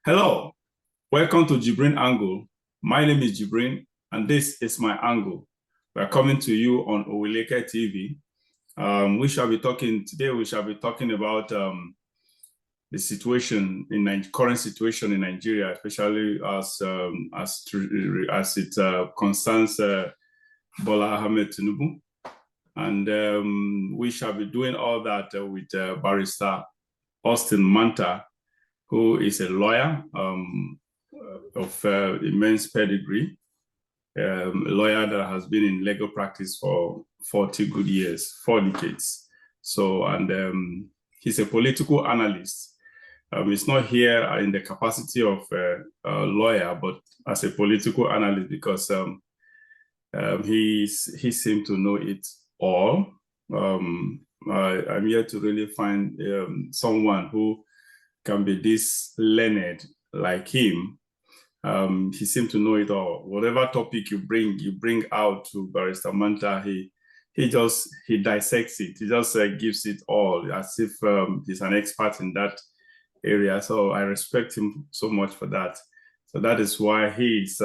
Hello, welcome to JIBRIN Angle. My name is JIBRIN, and this is my angle. We are coming to you on Owileke TV. We shall be talking today. We shall be talking about the situation in current situation in Nigeria, especially as it concerns Bola Tinubu, and we shall be doing all that with Barrister Austin Manta, who is a lawyer of immense pedigree, a lawyer that has been in legal practice for 40 good years, 4 decades. So, and he's a political analyst. He's not here in the capacity of a lawyer, but as a political analyst because he seemed to know it all. I'm here to really find someone who can be this learned like him. He seemed to know it all. Whatever topic you bring out to Barrister Manta, he dissects it. He just gives it all as if he's an expert in that area. So I respect him so much for that. So that is why he's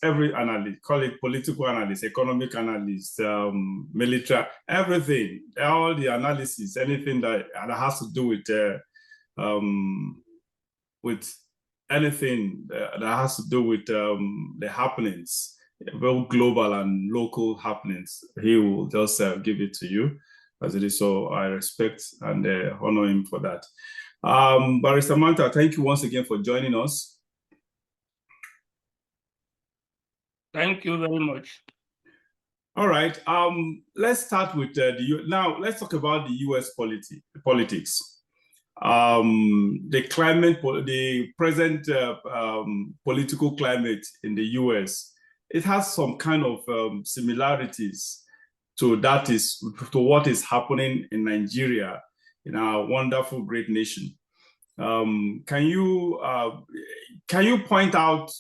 every analyst, call it political analyst, economic analyst, military, everything, all the analysis, anything that has to do with anything that has to do with the happenings, both global and local happenings, he will just give it to you as it is. So I respect and honor him for that. Barrister Manta, thank you once again for joining us. Thank you very much. All right. Let's start with now. Let's talk about the U.S. politics. The climate, the present political climate in the U.S. It has some kind of similarities to what is happening in Nigeria, in our wonderful great nation. Can you point out,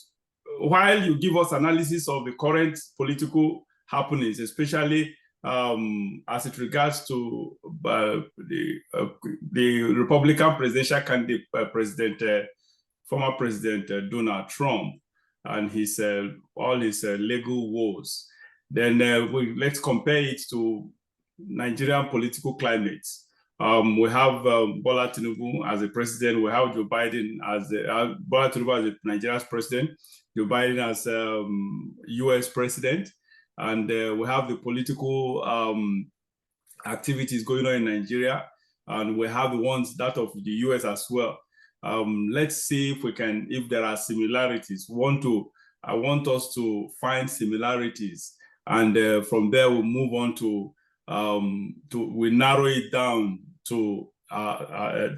while you give us analysis of the current political happenings, especially as it regards to the Republican presidential candidate, former President Donald Trump, and his all his legal woes, then let's compare it to Nigerian political climate. We have Bola Tinubu as a president. We have Joe Biden as Bola Tinubu as Nigeria's president, Joe Biden as U.S. president, and we have the political activities going on in Nigeria, and we have the ones that of the U.S. as well. Let's see if there are similarities. I want us to find similarities, and from there we'll move on to we narrow it down to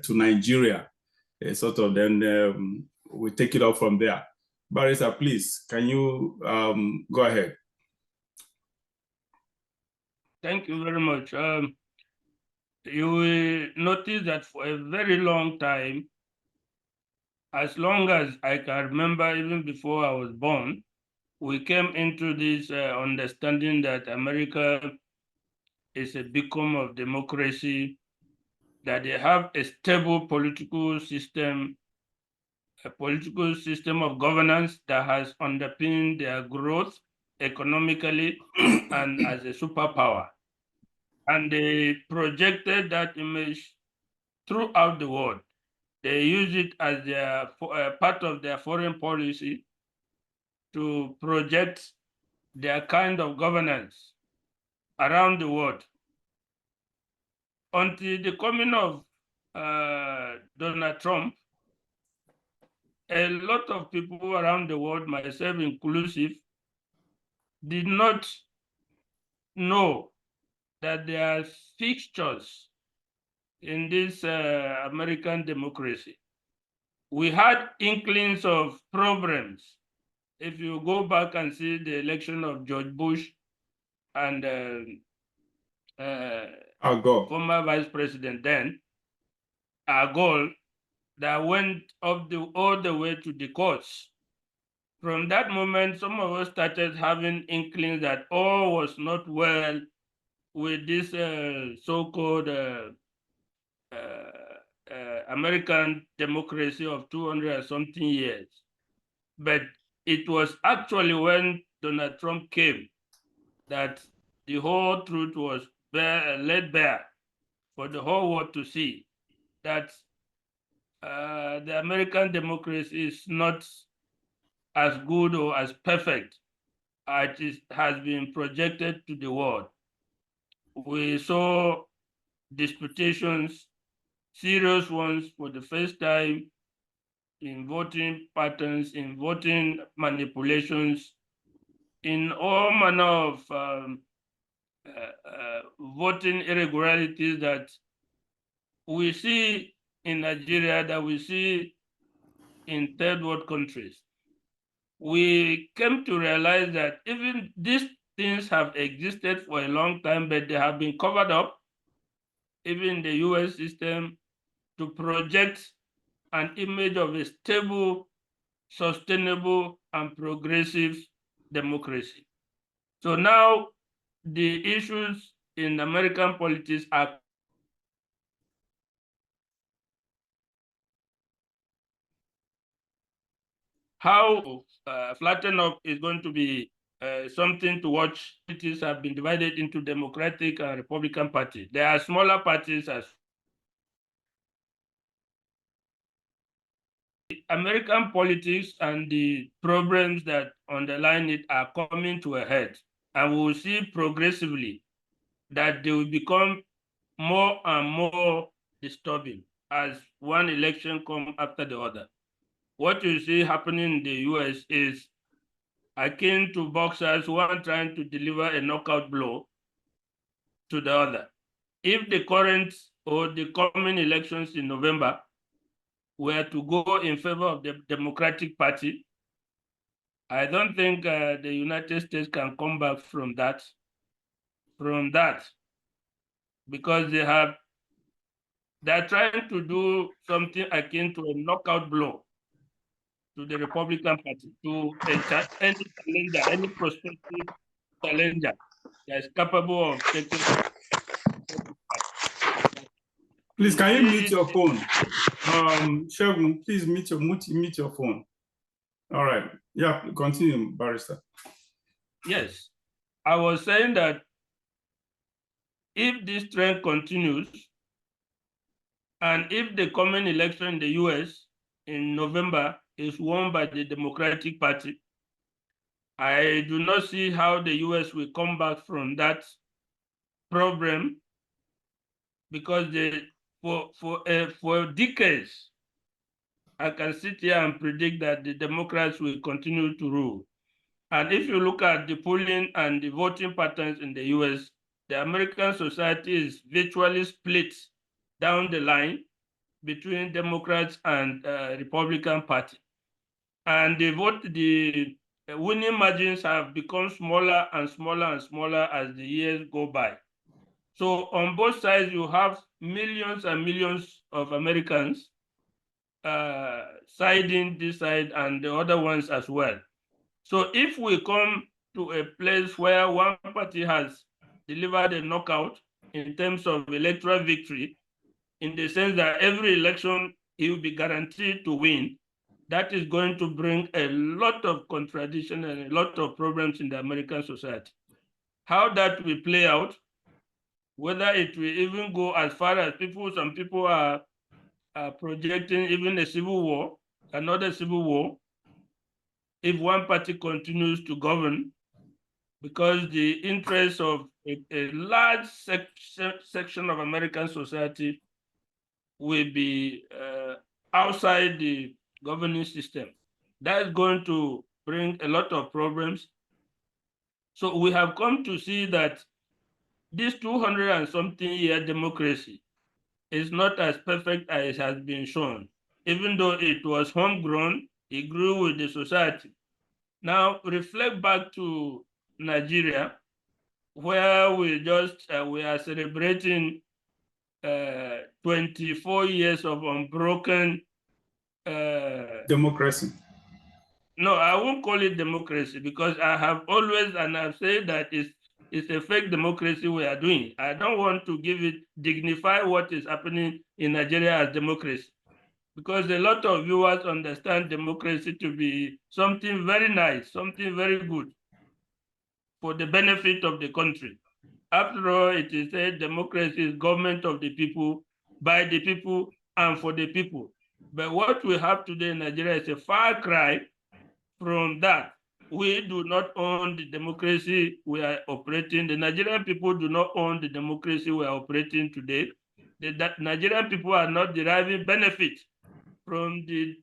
Nigeria, sort of. Then we take it up from there. Barrister, please, can you go ahead? Thank you very much. You will notice that for a very long time, as long as I can remember, even before I was born, we came into this understanding that America is a beacon of democracy, that they have a stable political system of governance that has underpinned their growth economically and as a superpower. And they projected that image throughout the world. They use it as their part of their foreign policy to project their kind of governance around the world. Until the coming of Donald Trump, a lot of people around the world, myself inclusive, did not know that there are fixtures in this American democracy. We had inklings of problems. If you go back and see the election of George Bush and former Vice President then, Al Gore, that went up all the way to the courts. From that moment, some of us started having inklings that all was not well with this so-called American democracy of 200 and something years. But it was actually when Donald Trump came that the whole truth was laid bare for the whole world to see, that the American democracy is not as good or as perfect as it has been projected to the world. We saw disputations, serious ones for the first time, in voting patterns, in voting manipulations, in all manner of voting irregularities that we see in Nigeria, that we see in third world countries. We came to realize that even these things have existed for a long time, but they have been covered up, even in the US system, to project an image of a stable, sustainable, and progressive democracy. So now the issues in American politics are how flatten up is going to be something to watch. Parties have been divided into Democratic and Republican parties. There are smaller parties as American politics, and the problems that underline it are coming to a head. And we will see progressively that they will become more and more disturbing as one election comes after the other. What you see happening in the US is akin to boxers, one trying to deliver a knockout blow to the other. If the current or the coming elections in November were to go in favor of the Democratic Party, I don't think the United States can come back from that, because they're trying to do something akin to a knockout blow to the Republican Party, to any challenger, any prospective challenger that is capable of taking. Please, can you mute your phone? Shegun, please mute your phone. All right. Yeah, continue, Barrister. Yes. I was saying that if this trend continues, and if the coming election in the US in November is won by the Democratic Party, I do not see how the US will come back from that problem, because for decades, I can sit here and predict that the Democrats will continue to rule. And if you look at the polling and the voting patterns in the US, the American society is virtually split down the line between Democrats and Republican Party. And the winning margins have become smaller and smaller and smaller as the years go by. So on both sides, you have millions and millions of Americans siding this side and the other ones as well. So if we come to a place where one party has delivered a knockout in terms of electoral victory, in the sense that every election he will be guaranteed to win, that is going to bring a lot of contradiction and a lot of problems in the American society. How that will play out, whether it will even go as far as some people are projecting even a civil war, another civil war, if one party continues to govern, because the interests of a large section of American society will be outside the governing system. That is going to bring a lot of problems. So we have come to see that this 200 and something year democracy is not as perfect as it has been shown. Even though it was homegrown, it grew with the society. Now reflect back to Nigeria, where we are celebrating 24 years of unbroken democracy. No, I won't call it democracy, because I have always, and I've said that it's a fake democracy we are doing. I don't want to dignify what is happening in Nigeria as democracy, because a lot of viewers understand democracy to be something very nice, something very good for the benefit of the country. After all, it is said democracy is government of the people, by the people, and for the people. But what we have today in Nigeria is a far cry from that. We do not own the democracy we are operating. The Nigerian people do not own the democracy we are operating today. The Nigerian people are not deriving benefit from the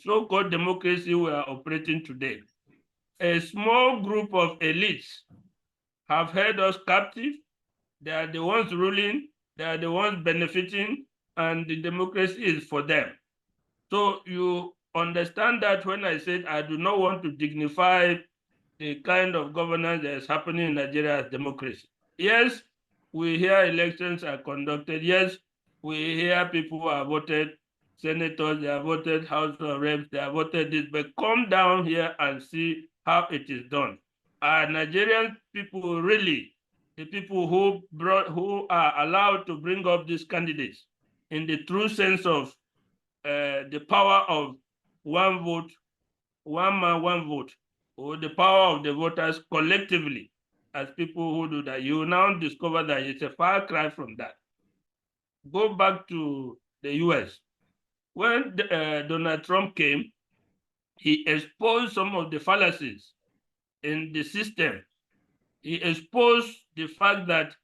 so-called democracy we are operating today. A small group of elites have held us captive. They are the ones ruling, they are the ones benefiting, and the democracy is for them. So you understand that when I said I do not want to dignify the kind of governance that is happening in Nigeria as democracy. Yes, we hear elections are conducted. Yes, we hear people are voted, senators, they are voted, House of Reps, they are voted this, but come down here and see how it is done. Are Nigerian people really the people who are allowed to bring up these candidates in the true sense of the power of one vote, one man, one vote, or the power of the voters collectively as people who do that? You will now discover that it's a far cry from that. Go back to the US. When Donald Trump came, he exposed some of the fallacies in the system. He exposed the fact that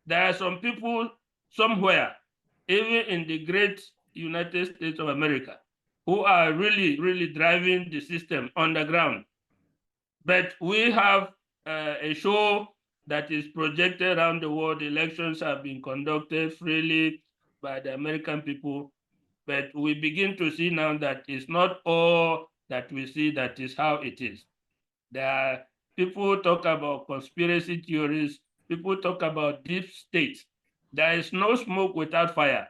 there are some people somewhere, even in the great United States of America, who are really, really driving the system underground. But we have a show that is projected around the world. Elections have been conducted freely by the American people. But we begin to see now that it's not all that we see that is how it is. There are people talk about conspiracy theories. People talk about deep state. There is no smoke without fire.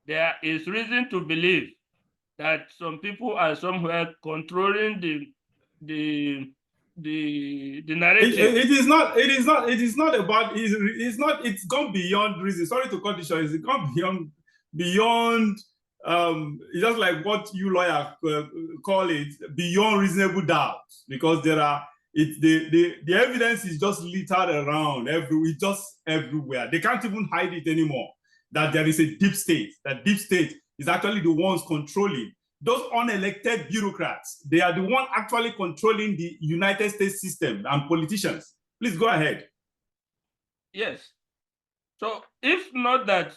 There is reason to believe that some people are somewhere controlling the narrative. It is not. It is not. It is not about. It's not. It's gone beyond reason. Sorry to cut you short. It's gone beyond. It's just like what you lawyers call it, beyond reasonable doubt, because there are. The evidence is just littered around just everywhere. They can't even hide it anymore. That there is a deep state. That deep state is actually the ones controlling. Those unelected bureaucrats, they are the one actually controlling the United States system and politicians. Please go ahead. Yes. So if not that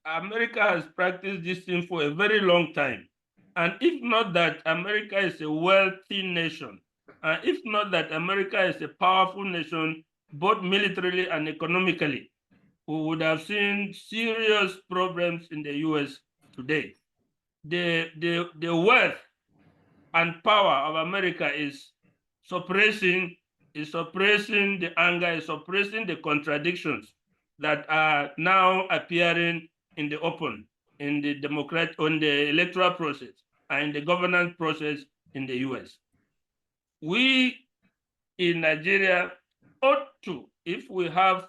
America has practiced this thing for a very long time, and if not that America is a wealthy nation, and if not that America is a powerful nation, both militarily and economically, we would have seen serious problems in the US today. The wealth and power of America is suppressing the anger, is suppressing the contradictions that are now appearing in the open, in the electoral process and in the governance process in the US. We in Nigeria ought to, if we have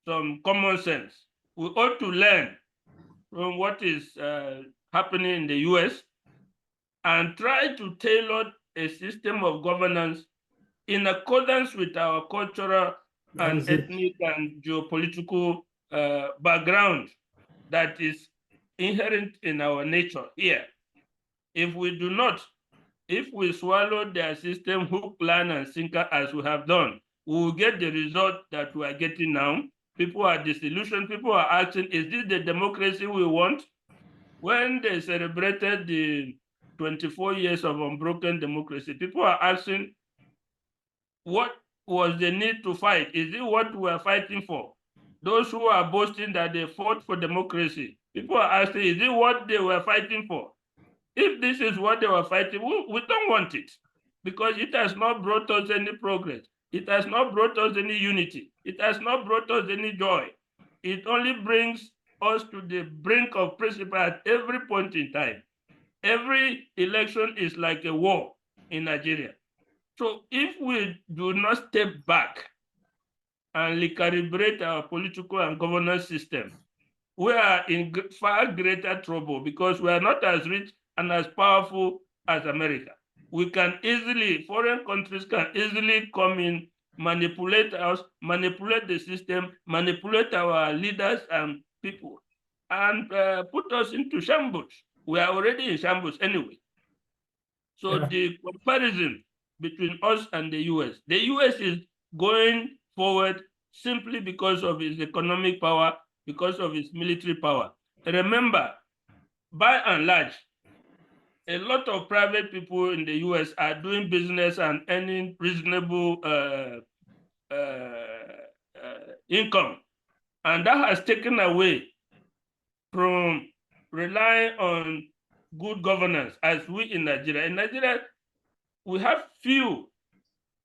some common sense, we ought to learn from what is happening in the US and try to tailor a system of governance in accordance with our cultural and ethnic and geopolitical background that is inherent in our nature here. If we do not, if we swallow their system hook, line, and sinker as we have done, we will get the result that we are getting now. People are disillusioned. People are asking, is this the democracy we want? When they celebrated the 24 years of unbroken democracy, people are asking, what was the need to fight? Is it what we are fighting for? Those who are boasting that they fought for democracy, people are asking, is it what they were fighting for? If this is what they were fighting, we don't want it, because it has not brought us any progress. It has not brought us any unity. It has not brought us any joy. It only brings us to the brink of precipice at every point in time. Every election is like a war in Nigeria. So if we do not step back and recalibrate our political and governance system, we are in far greater trouble because we are not as rich and as powerful as America. We can easily, foreign countries can easily come in, manipulate us, manipulate the system, manipulate our leaders and people, and put us into shambles. We are already in shambles anyway. So the comparison between us and the US is going forward simply because of its economic power, because of its military power. Remember, by and large, a lot of private people in the US are doing business and earning reasonable income. And that has taken away from relying on good governance as we in Nigeria. In Nigeria, we have few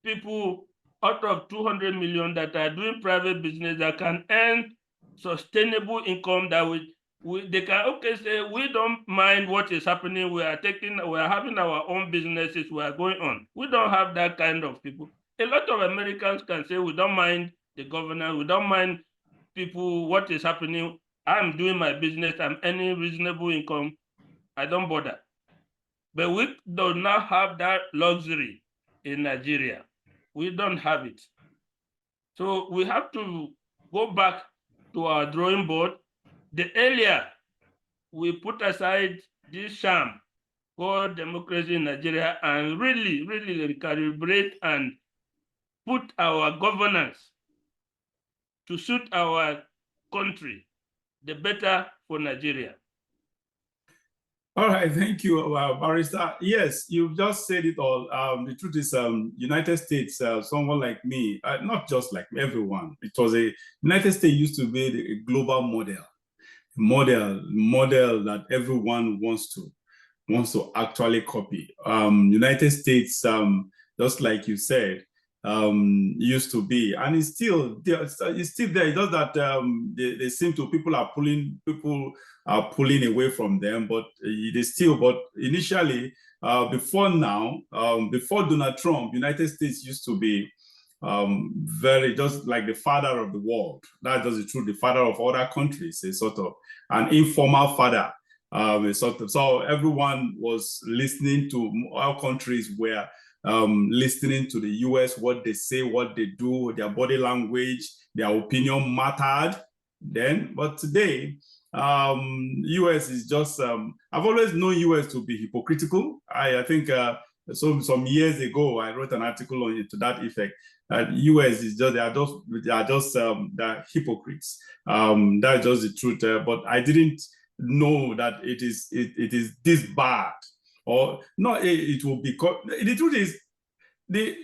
people out of 200 million that are doing private business that can earn sustainable income that they can say we don't mind what is happening. We are having our own businesses. We are going on. We don't have that kind of people. A lot of Americans can say we don't mind the governor. We don't mind people what is happening. I'm doing my business. I'm earning reasonable income. I don't bother. But we do not have that luxury in Nigeria. We don't have it. So we have to go back to our drawing board. The earlier we put aside this sham called democracy in Nigeria and really recalibrate and put our governance to suit our country, the better for Nigeria. All right, thank you, Barrister. Yes, you've just said it all. The truth is, United States, someone like me, not just like everyone, United States used to be a global model that everyone wants to actually copy. United States, just like you said, used to be, and it's still there. It's still there. It's just that they seem to people are pulling away from them, but but initially, before Donald Trump, United States used to be very just like the father of the world. That's just the truth. The father of other countries, a sort of an informal father. So everyone was listening to our countries were listening to the US, what they say, what they do, their body language, their opinion mattered then. But today, US is just, I've always known US to be hypocritical. I think some years ago, I wrote an article on it to that effect. US is just, they're hypocrites. That's just the truth. But I didn't know that it is this bad. Or no, it will be. The truth is,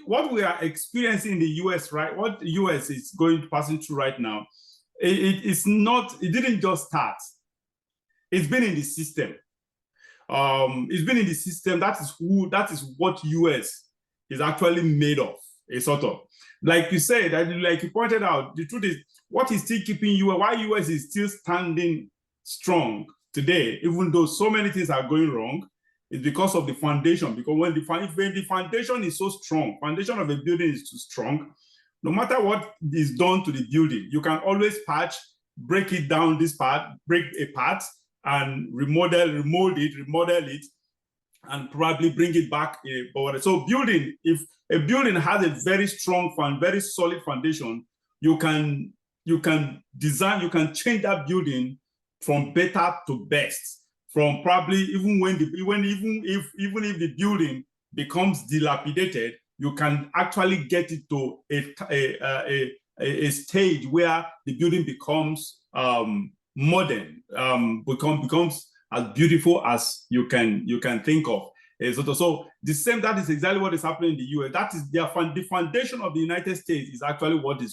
what we are experiencing in the US, right? What the US is passing through right now, it's not. It didn't just start. It's been in the system. It's been in the system. That is what US is actually made of. A sort of, like you said, like you pointed out. The truth is, what is still keeping US? Why US is still standing strong today, even though so many things are going wrong. It's because of the foundation. Because when the foundation is so strong, foundation of a building is too strong, no matter what is done to the building, you can always patch, break it down this part, break a part, and remodel it, and probably bring it back. So if a building has a very strong, very solid foundation, you can design, you can change that building from better to best. From probably even if the building becomes dilapidated, you can actually get it to a stage where the building becomes modern, becomes as beautiful as you can think of. So that is exactly what is happening in the US. That is the foundation of the United States is actually what is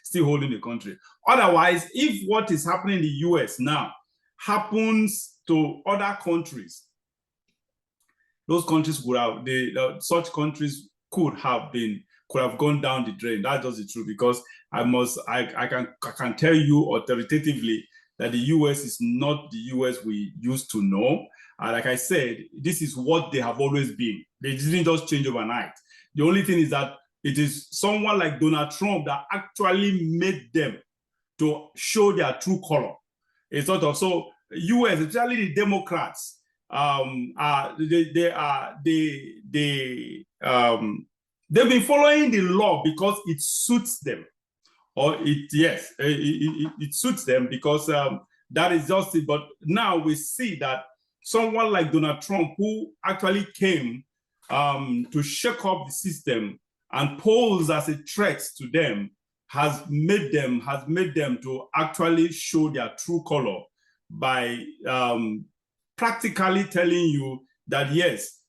still holding the country. Otherwise, if what is happening in the US now happens to other countries, those countries such countries could have gone down the drain. That's just the truth, because I can tell you authoritatively that the US is not the US we used to know. Like I said, this is what they have always been. They didn't just change overnight. The only thing is that it is someone like Donald Trump that actually made them to show their true color. It's sort of, so US, especially the Democrats, they've been following the law because it suits them. Or it suits them because that is just it. But now we see that someone like Donald Trump, who actually came to shake up the system and pose as a threat to them, has made them to actually show their true color by practically telling you that yes,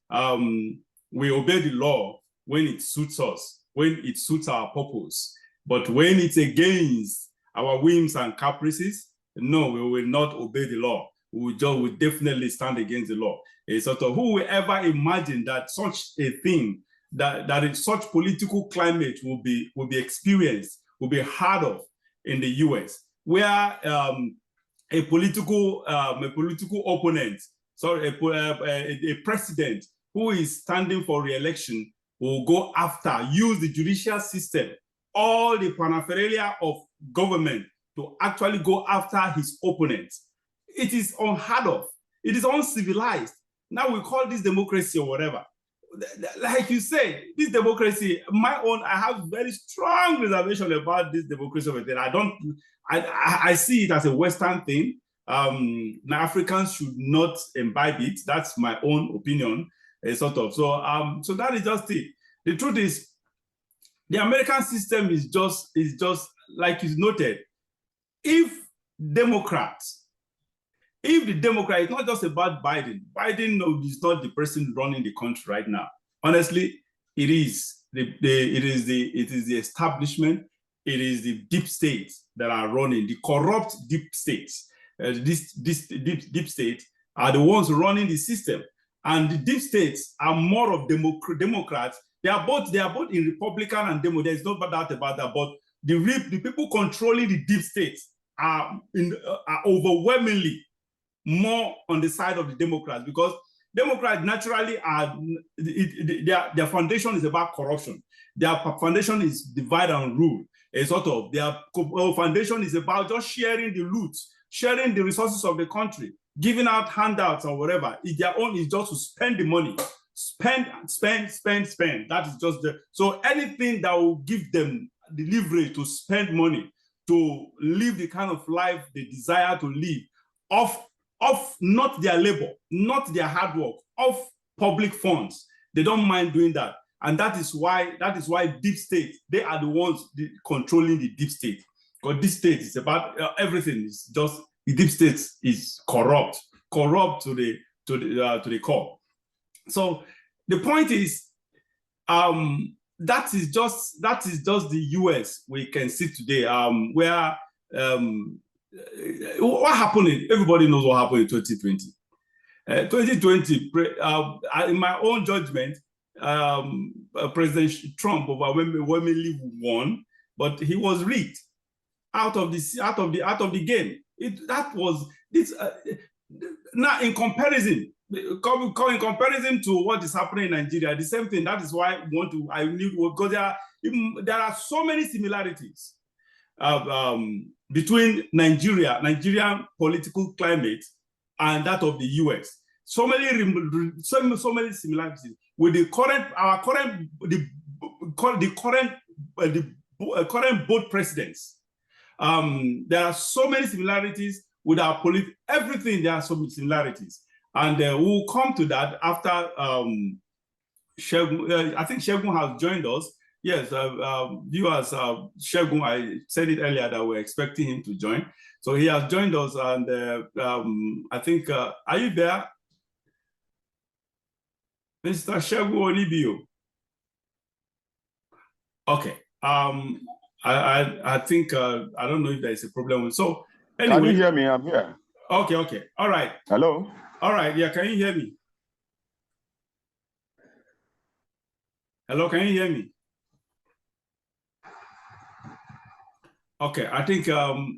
we obey the law when it suits us, when it suits our purpose. But when it's against our whims and caprices, no, we will not obey the law. We will definitely stand against the law. It's sort of, who will ever imagine that such a thing, that in such political climate will be experienced, will be heard of in the US, where a political opponent, a president who is standing for re-election will go after, use the judicial system, all the paraphernalia of government to actually go after his opponents. It is unheard of. It is uncivilized. Now we call this democracy or whatever. Like you said, this democracy, I have very strong reservation about this democracy. I see it as a Western thing. Africans should not imbibe it. That's my own opinion, sort of. So that is just it. The truth is, the American system is just like is noted. If the Democrats, it's not just about Biden. Biden is not the person running the country right now. Honestly, it is the establishment. It is the deep states that are running, the corrupt deep states. This deep state are the ones running the system, and the deep states are more of Democrats. They are both in Republican and Democrat. There's no doubt about that. But the people controlling the deep states are overwhelmingly more on the side of the Democrats, because Democrats naturally their foundation is about corruption. Their foundation is divide and rule. A sort of their foundation is about just sharing the loot, sharing the resources of the country, giving out handouts or whatever. Their own is just to spend the money. Spend. That is just so anything that will give them the leverage to spend money, to live the kind of life they desire to live, of not their labor, not their hard work, of public funds. They don't mind doing that. And that is why deep state, they are the ones controlling the deep state. Because this state is about everything. It's just the deep state is corrupt to the core. So the point is, that is just the US we can see today, where what happened. Everybody knows what happened in 2020. 2020, in my own judgment, President Trump overwhelmingly won, but he was rigged out of the game. Now in comparison to what is happening in Nigeria, the same thing. That is why because there are so many similarities between Nigerian political climate and that of the US. So many similarities with the current both presidents. There are so many similarities with our everything. There are so many similarities, and we'll come to that after Shegun. I think Shegun has joined us. Yes, viewers, Shegun, I said it earlier that we're expecting him to join. So he has joined us, and I think, are you there? Mr. Shegun Onibio. Okay. I think, I don't know if there is a problem. So anyway. Can you hear me? I'm here. Okay. All right. Hello? All right. Yeah, can you hear me? Hello, can you hear me? Okay, I think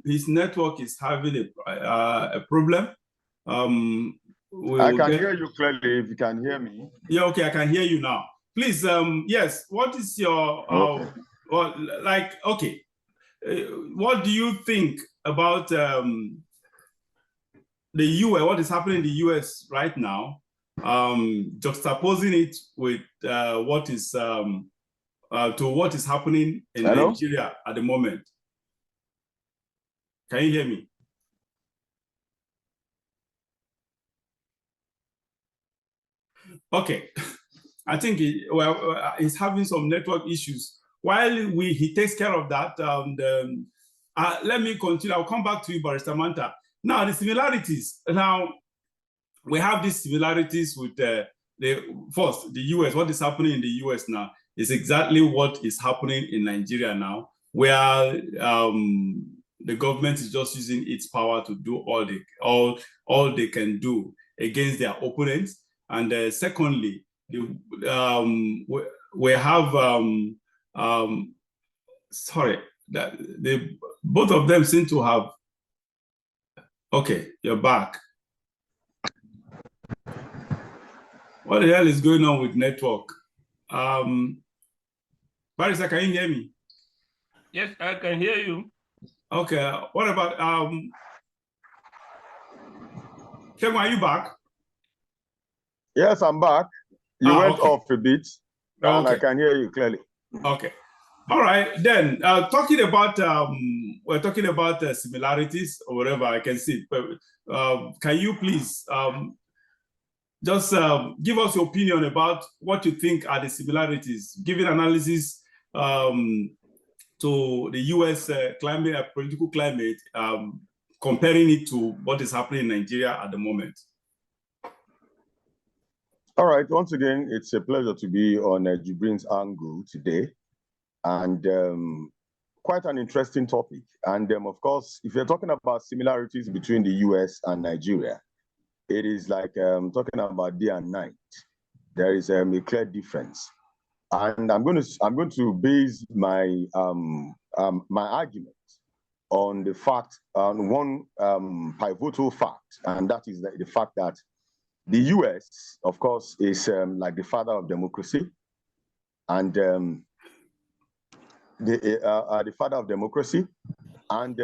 his network is having a problem. I can hear you clearly if you can hear me. Yeah, okay, I can hear you now. please, yes, what is your, what do you think about the US, what is happening in the US right now, juxtaposing it with what is happening in Nigeria at the moment? Can you hear me? Okay, I think he's having some network issues. While he takes care of that, let me continue. I'll come back to you, Barrister Manta. Now, the similarities. Now, we have these similarities with the US. What is happening in the US now is exactly what is happening in Nigeria now, where the government is just using its power to do all they can do against their opponents. And secondly, we have both of them seem to have. Okay, you're back. What the hell is going on with network? Barrister, can you hear me? Yes, I can hear you. Okay, what about Shema, are you back? Yes, I'm back. You went off a bit, and I can hear you clearly. Okay. All right, then talking about we're talking about similarities or whatever. I can see. Can you please just give us your opinion about what you think are the similarities, giving analysis to the U.S. political climate, comparing it to what is happening in Nigeria at the moment? All right. Once again, it's a pleasure to be on JIBRIN's Angle today, and quite an interesting topic. And of course, if you're talking about similarities between the U.S. and Nigeria, it is like talking about day and night. There is a clear difference, and I'm going to base my my argument on the fact, on one pivotal fact, and that is the fact that the U.S., of course, is like the father of democracy, and the father of democracy, and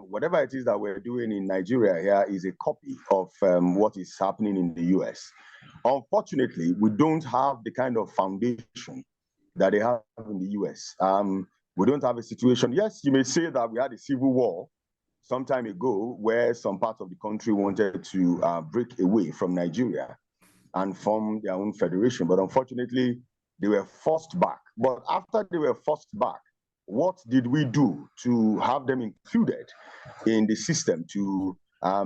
whatever it is that we're doing in Nigeria here is a copy of what is happening in the U.S. Unfortunately, we don't have the kind of foundation that they have in the U.S. We don't have a situation. Yes, you may say that we had a civil war some time ago where some parts of the country wanted to break away from Nigeria and form their own federation. But unfortunately, they were forced back. But after they were forced back, what did we do to have them included in the system to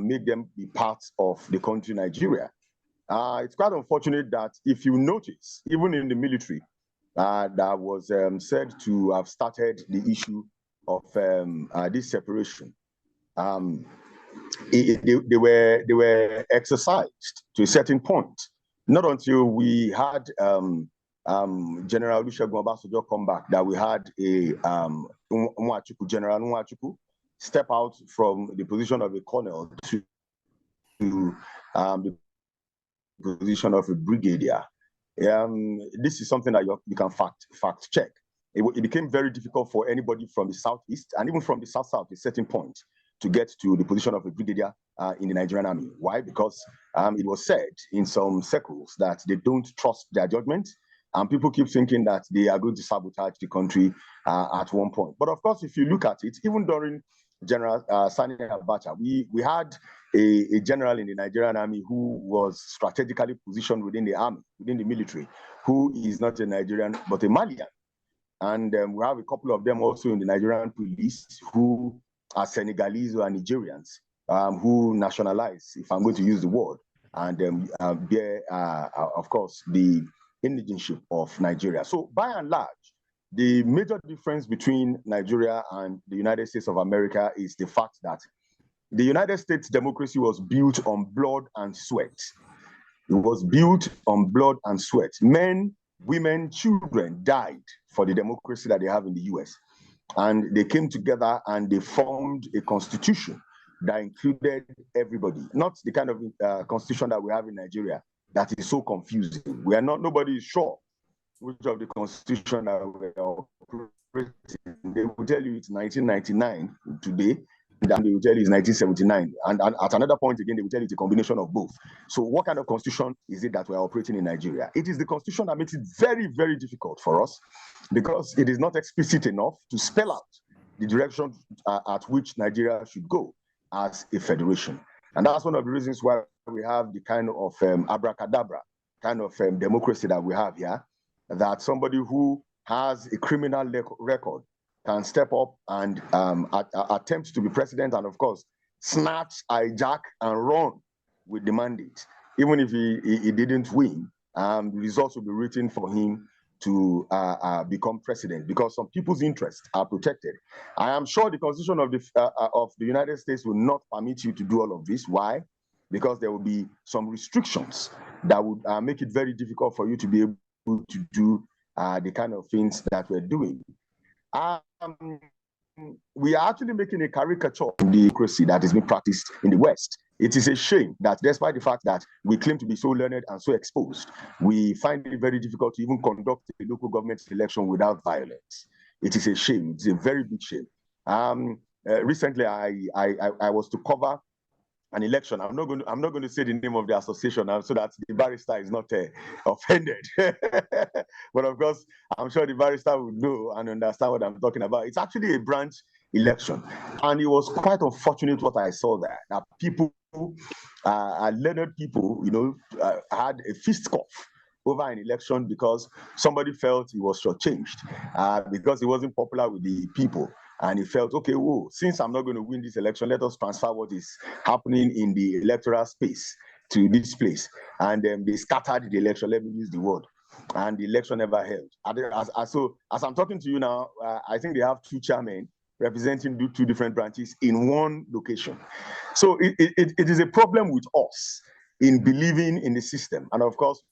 make them be part of the country Nigeria? It's quite unfortunate that if you notice, even in the military, that was said to have started the issue of this separation. They were exercised to a certain point. Not until we had General Olusegun Obasanjo come back that we had a General Nwachukwu step out from the position of a colonel to the position of a brigadier. This is something that you can fact check. It became very difficult for anybody from the southeast and even from the south at a certain point to get to the position of a brigadier in the Nigerian army. Why? Because it was said in some circles that they don't trust their judgment, and people keep thinking that they are going to sabotage the country at one point. But of course, if you look at it, even during General Sani Abacha, we had a general in the Nigerian army who was strategically positioned within the army, within the military, who is not a Nigerian, but a Malian. And we have a couple of them also in the Nigerian police who are Senegalese or Nigerians who nationalize, if I'm going to use the word, and bear, of course, the indigenship of Nigeria. So by and large, the major difference between Nigeria and the United States of America is the fact that the United States democracy was built on blood and sweat. It was built on blood and sweat. Men, women, children died for the democracy that they have in the US. And they came together and they formed a constitution that included everybody, not the kind of constitution that we have in Nigeria that is so confusing. Nobody is sure which of the constitution that we are operating, they will tell you it's 1999 today, and they will tell you it's 1979. And at another point again, they will tell you it's a combination of both. So what kind of constitution is it that we are operating in Nigeria? It is the constitution that makes it very, very difficult for us, because it is not explicit enough to spell out the direction at which Nigeria should go as a federation. And that's one of the reasons why we have the kind of abracadabra kind of democracy that we have here, that somebody who has a criminal record can step up and attempt to be president, and of course, snatch, hijack, and run with the mandate. Even if he didn't win, the results will be written for him to become president, because some people's interests are protected. I am sure the Constitution of the United States will not permit you to do all of this. Why? Because there will be some restrictions that would make it very difficult for you to be able to do the kind of things that we're doing. We are actually making a caricature of the democracy that is being practiced in the West. It is a shame that despite the fact that we claim to be so learned and so exposed, we find it very difficult to even conduct a local government election without violence. It is a shame. It's a very big shame. Recently, I was to cover an election. I'm not going to say the name of the association so that the barrister is not offended. But of course, I'm sure the barrister would know and understand what I'm talking about. It's actually a branch election, and it was quite unfortunate what I saw there. That people, learned people, had a fistcuff over an election because somebody felt he was shortchanged, because he wasn't popular with the people. And he felt, okay, whoa, since I'm not going to win this election, let us transfer what is happening in the electoral space to this place. And they scattered the election, let me use the word. And the election never held. So as I'm talking to you now, I think they have two chairmen representing two different branches in one location. So it is a problem with us in believing in the system. And of course,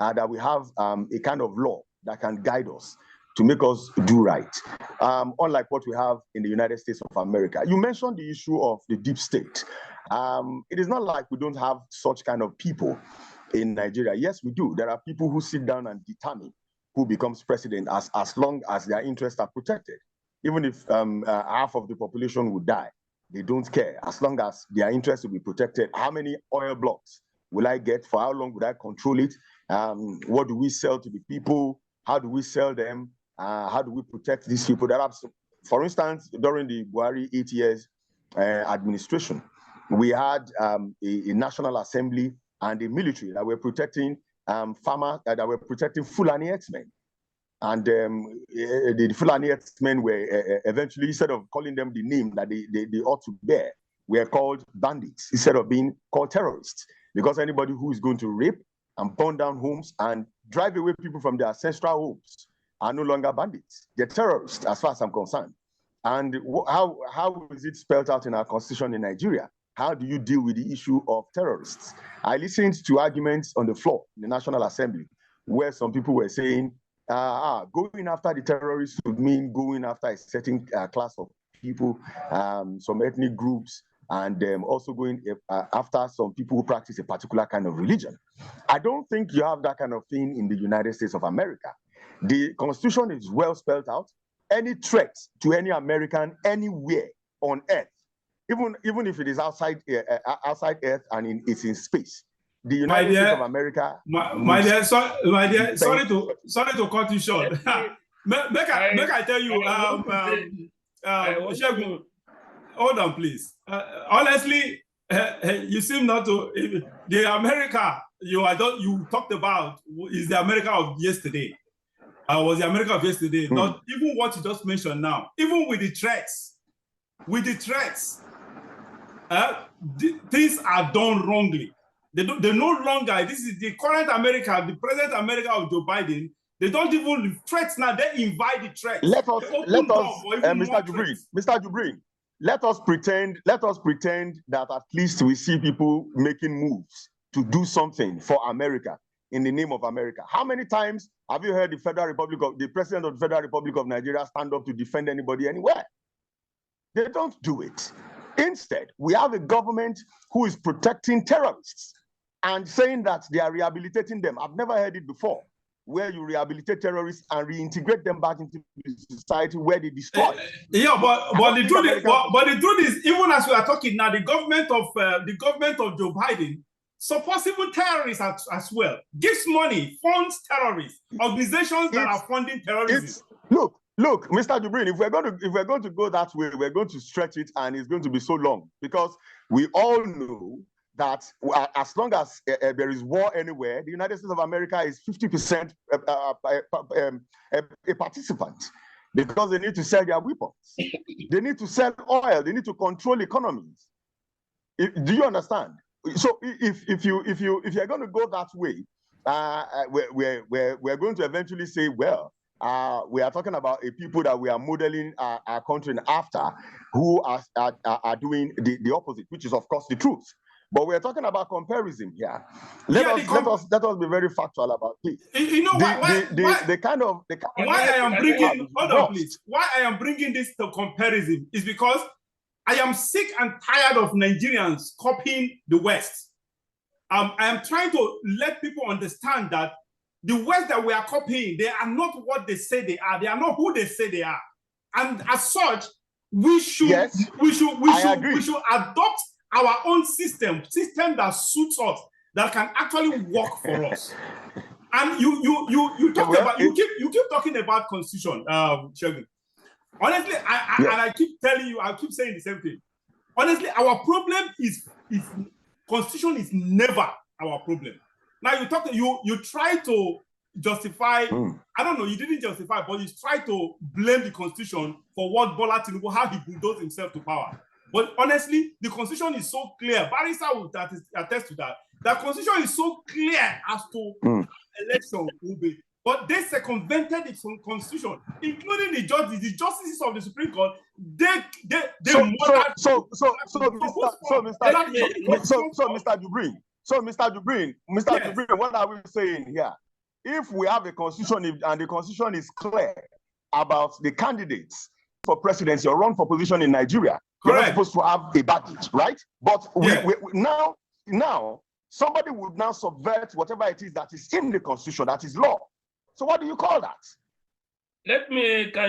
that we have a kind of law that can guide us to make us do right, unlike what we have in the United States of America. You mentioned the issue of the deep state. It is not like we don't have such kind of people in Nigeria. Yes, we do. There are people who sit down and determine who becomes president as long as their interests are protected. Even if half of the population would die, they don't care. As long as their interests will be protected, how many oil blocks will I get? For how long would I control it? What do we sell to the people? How do we sell them? How do we protect these people? There are, for instance, during the Buhari 8 years administration, we had a National Assembly and a military that were protecting farmers, that were protecting Fulani herdsmen. And the Fulani herdsmen were eventually, instead of calling them the name that they ought to bear, were called bandits instead of being called terrorists. Because anybody who is going to rape and burn down homes and drive away people from their ancestral homes are no longer bandits. They're terrorists, as far as I'm concerned. And how is it spelled out in our constitution in Nigeria? How do you deal with the issue of terrorists? I listened to arguments on the floor in the National Assembly where some people were saying, going after the terrorists would mean going after a certain class of people, some ethnic groups, and also going after some people who practice a particular kind of religion. I don't think you have that kind of thing in the United States of America. The Constitution is well spelled out. Any threat to any American anywhere on earth, even if it is outside Earth and it's in space, the United States of America. My dear, sorry to cut you short. make I tell you, hold on, please. Honestly, you seem not to. The America you talked about is the America of yesterday. Was the America of yesterday, not even what you just mentioned now. Even with the threats, things are done wrongly. They no longer. This is the current America, the present America of Joe Biden. They don't even threats now. They invite the threats. Let us, Mr. Jibrin, let us pretend that at least we see people making moves to do something for America in the name of America. How many times have you heard the President of the Federal Republic of Nigeria stand up to defend anybody anywhere? They don't do it. Instead, we have a government who is protecting terrorists and saying that they are rehabilitating them. I've never heard it before. where you rehabilitate terrorists and reintegrate them back into the society where they destroy. Yeah, but the truth is, even as we are talking now, the government of Joe Biden supports even terrorists as well. Gives money, funds terrorists, organizations that are funding terrorism. Look, Mr. Jibrin, if we're going to go that way, we're going to stretch it, and it's going to be so long, because we all know that as long as there is war anywhere, the United States of America is 50% a participant, because they need to sell their weapons, they need to sell oil, they need to control economies. Do you understand? So if you're going to go that way, we're going to eventually say, well, we are talking about a people that we are modeling our country after, who are doing the opposite, which is, of course, the truth. But we're talking about comparison here. Let us be very factual about this. You know why I am bringing? Hold on, please. Why I am bringing this to comparison is because I am sick and tired of Nigerians copying the West. I am trying to let people understand that the West that we are copying, they are not what they say they are. They are not who they say they are. And as such, we should adopt our own system that suits us, that can actually work for us. And you talk about you keep talking about constitution, Shegun. Honestly, I keep telling you, I keep saying the same thing. Honestly, our problem is constitution is never our problem. Now you try to justify, I don't know, you didn't justify, but you try to blame the constitution for what Bola Tinubu, how he bulldozed himself to power. But honestly, the constitution is so clear. Barrister will attest to that. The constitution is so clear as to how election will be. But they circumvented the constitution, including the judges, the justices of the Supreme Court. Mr. Jibrin, what are we saying here? If we have a constitution and the constitution is clear about the candidates for presidency or run for position in Nigeria, you're not supposed to have a baggage, right? But now somebody would now subvert whatever it is that is in the constitution, that is law. So what do you call that? Can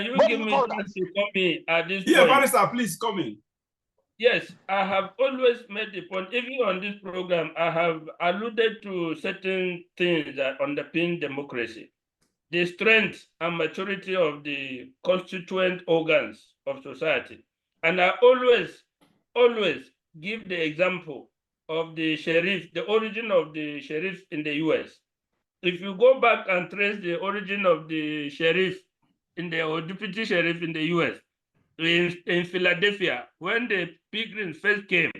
you give me chance to come in at this point? Yeah, Barrister, please come in. Yes, I have always made the point, even on this program, I have alluded to certain things that underpin democracy. The strength and maturity of the constituent organs of society. And I always give the example of the sheriff, the origin of the sheriff in the US. If you go back and trace the origin of the sheriff or deputy sheriff in the US, in Philadelphia, when the Pilgrims first came,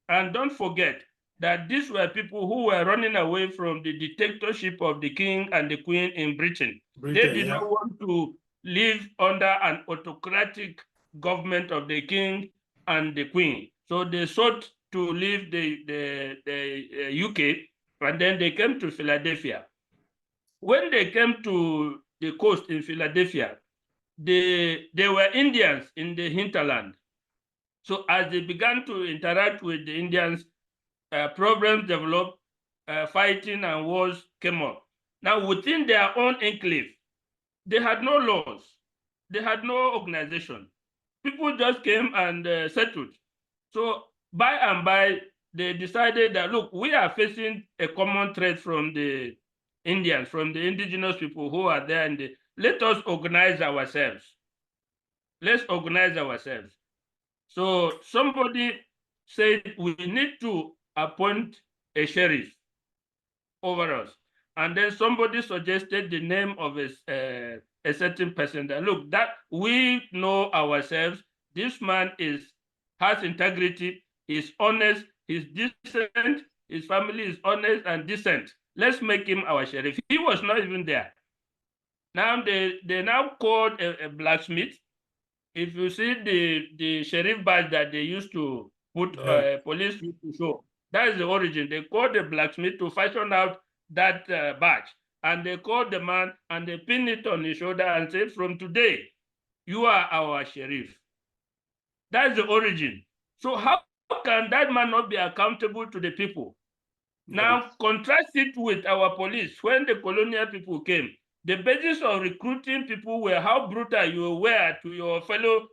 and don't forget that these were people who were running away from the dictatorship of the king and the queen in Britain. They did not want to live under an autocratic government of the king and the queen. So they sought to leave the UK, and then they came to Philadelphia. When they came to the coast in Philadelphia, they were Indians in the hinterland. So as they began to interact with the Indians, problems developed, fighting and wars came up. Now within their own enclave, they had no laws, they had no organization. People just came and settled. So by and by, they decided that, look, we are facing a common threat from the Indians, from the indigenous people who are there, and let us organize ourselves. Let's organize ourselves. So somebody said we need to appoint a sheriff over us. And then somebody suggested the name of a certain person that, look, that we know ourselves, this man has integrity, is honest, he's decent, his family is honest and decent. Let's make him our sheriff. He was not even there. Now they now called a blacksmith. If you see the sheriff badge that they used to put police to show, that is the origin. They called the blacksmith to fashion out that badge, and they called the man and they pinned it on his shoulder and said, from today, you are our sheriff. That's the origin. So how can that man not be accountable to the people? Now contrast it with our police. When the colonial people came, the basis of recruiting people were how brutal you were to your fellow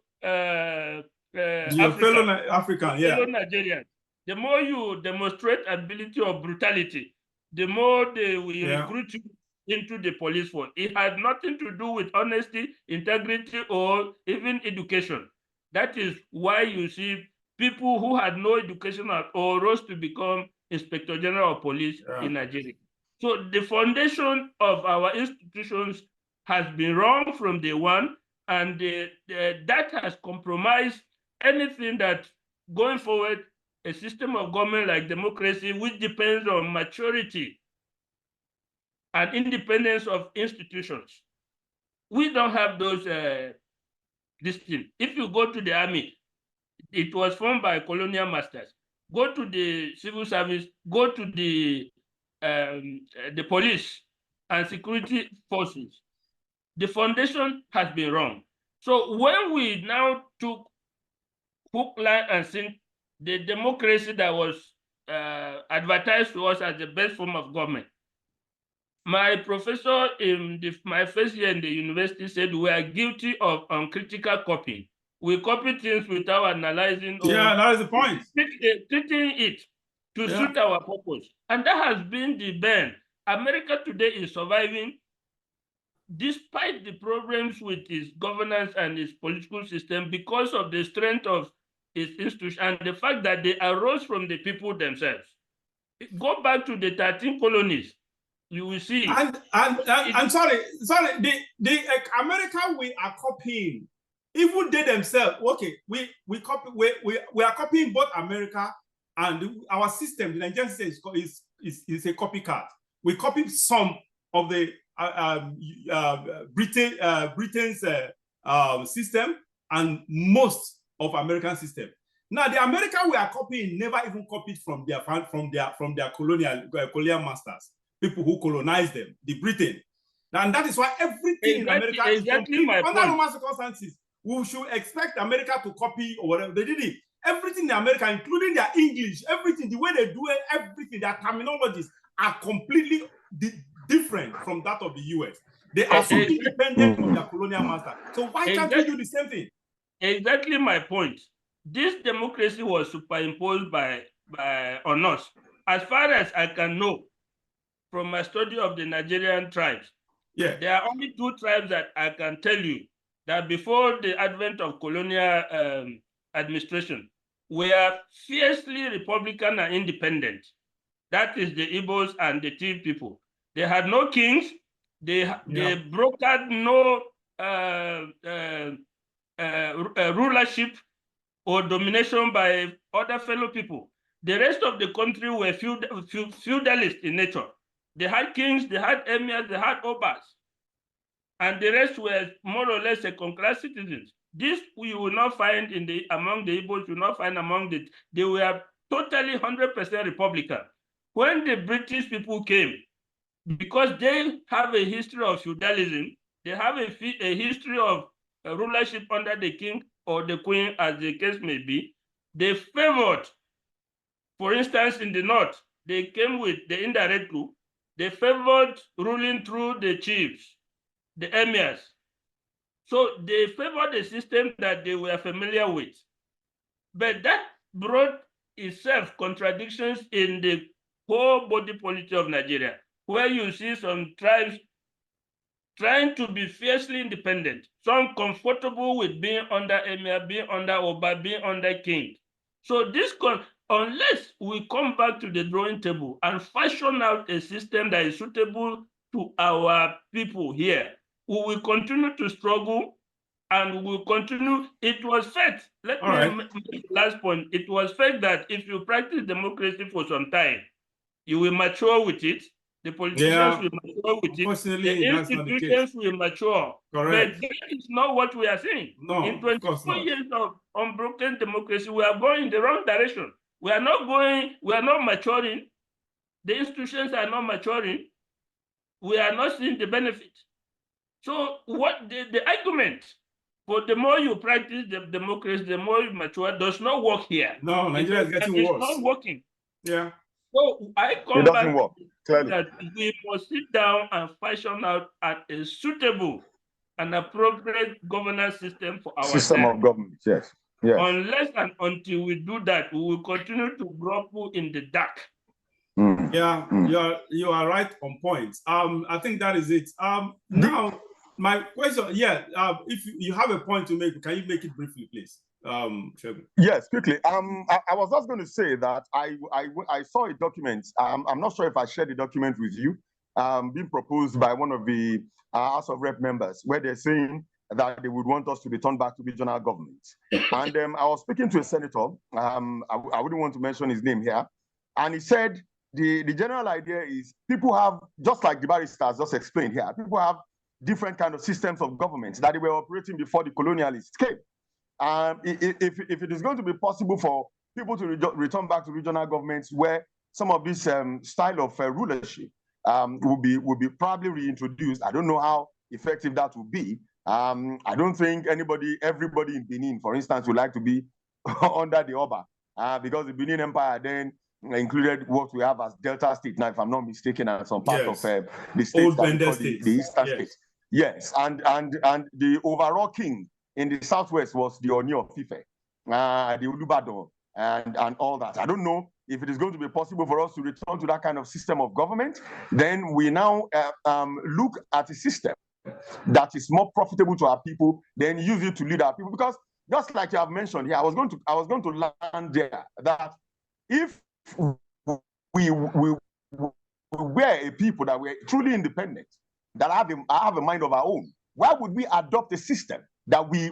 African, yeah. fellow Nigerians. The more you demonstrate ability of brutality, the more they will recruit you into the police force. It has nothing to do with honesty, integrity, or even education. That is why you see people who had no education at all rose to become Inspector General of Police in Nigeria. So the foundation of our institutions has been wrong from day one, and that has compromised anything that going forward, a system of government like democracy, which depends on maturity and independence of institutions. We don't have those this thing. If you go to the army, it was formed by colonial masters. Go to the civil service, go to the police and security forces. The foundation has been wrong. So when we now took hook, line, and sink the democracy that was advertised to us as the best form of government, my professor in my first year in the university said we are guilty of uncritical copying. We copy things without analyzing. Yeah, that is the point. Treating it to suit our purpose. And that has been the bend. America today is surviving despite the problems with its governance and its political system because of the strength of its institution and the fact that they arose from the people themselves. Go back to the 13 colonies. You will see. And sorry, the America we are copying, even they themselves. Okay, we are copying both America and our system. The Nigerian system is a copycat. We copied some of the Britain's system and most of American system. Now, the America we are copying never even copied from their colonial masters. People who colonized them, the Britain. And that is why everything in America is under normal circumstances. We should expect America to copy or whatever. They did it. Everything in America, including their English, everything, the way they do it, everything, their terminologies are completely different from that of the US. They are so independent from their colonial master. So why can't we do the same thing? Exactly my point. This democracy was superimposed on us. As far as I can know, from my study of the Nigerian tribes, there are only 2 tribes that I can tell you that before the advent of colonial administration were fiercely Republican and independent. That is the Igbos and the Tiv people. They had no kings. They brokered no rulership or domination by other fellow people. The rest of the country were feudalist in nature. They had kings, they had emirs, they had obas, and the rest were more or less second-class citizens. This you will not find among the Igbos. You will not find among they were totally 100% Republican. When the British people came, because they have a history of feudalism, they have a history of rulership under the king or the queen, as the case may be, they favored, for instance, in the north, they came with the indirect rule. They favored ruling through the chiefs, the emirs. So they favored a system that they were familiar with. But that brought itself contradictions in the whole body politic of Nigeria, where you see some tribes trying to be fiercely independent, some comfortable with being under emir, being under oba, being under king. So unless we come back to the drawing table and fashion out a system that is suitable to our people here, we will continue to struggle and we will continue. It was fact. Let me make the last point. It was fact that if you practice democracy for some time, you will mature with it. The politicians will mature with it. The institutions will mature. Correct. But that is not what we are saying. No, in 24 years of unbroken democracy, we are going in the wrong direction. We are not maturing. The institutions are not maturing. We are not seeing the benefit. So what the argument for the more you practice the democracy, the more you mature, does not work here. No, Nigeria is getting worse. It's not working. Yeah. So I It come doesn't back work, clearly. that we must sit down and fashion out a suitable and appropriate governance system for ourselves. System of government, yes. Yes. Unless and until we do that, we will continue to grovel in the dark. Yeah, you are right on point. I think that is it. Now my question, if you have a point to make, can you make it briefly, please? Yes, quickly. I was just going to say that I saw a document. I'm not sure if I shared the document with you. Being proposed by one of the House of Rep members, where they're saying that they would want us to return back to regional governments. And I was speaking to a senator. I wouldn't want to mention his name here, and he said the general idea is people have, just like the barristers just explained here, people have different kind of systems of government that they were operating before the colonialists came. If it is going to be possible for people to return back to regional governments where some of this style of rulership will be probably reintroduced, I don't know how effective that will be. I don't think everybody in Benin, for instance, would like to be under the Oba, because the Benin Empire then included what we have as Delta State now, if I'm not mistaken, and some part of the states that we call the Eastern States. Yes, and the overall king in the southwest was the Oni of Ife, the Olubadan, and all that. I don't know if it is going to be possible for us to return to that kind of system of government. Then we now look at a system that is more profitable to our people, then use it to lead our people. Because just like you have mentioned here, I was going to land there that if we were a people that were truly independent, that have a mind of our own, why would we adopt a system that we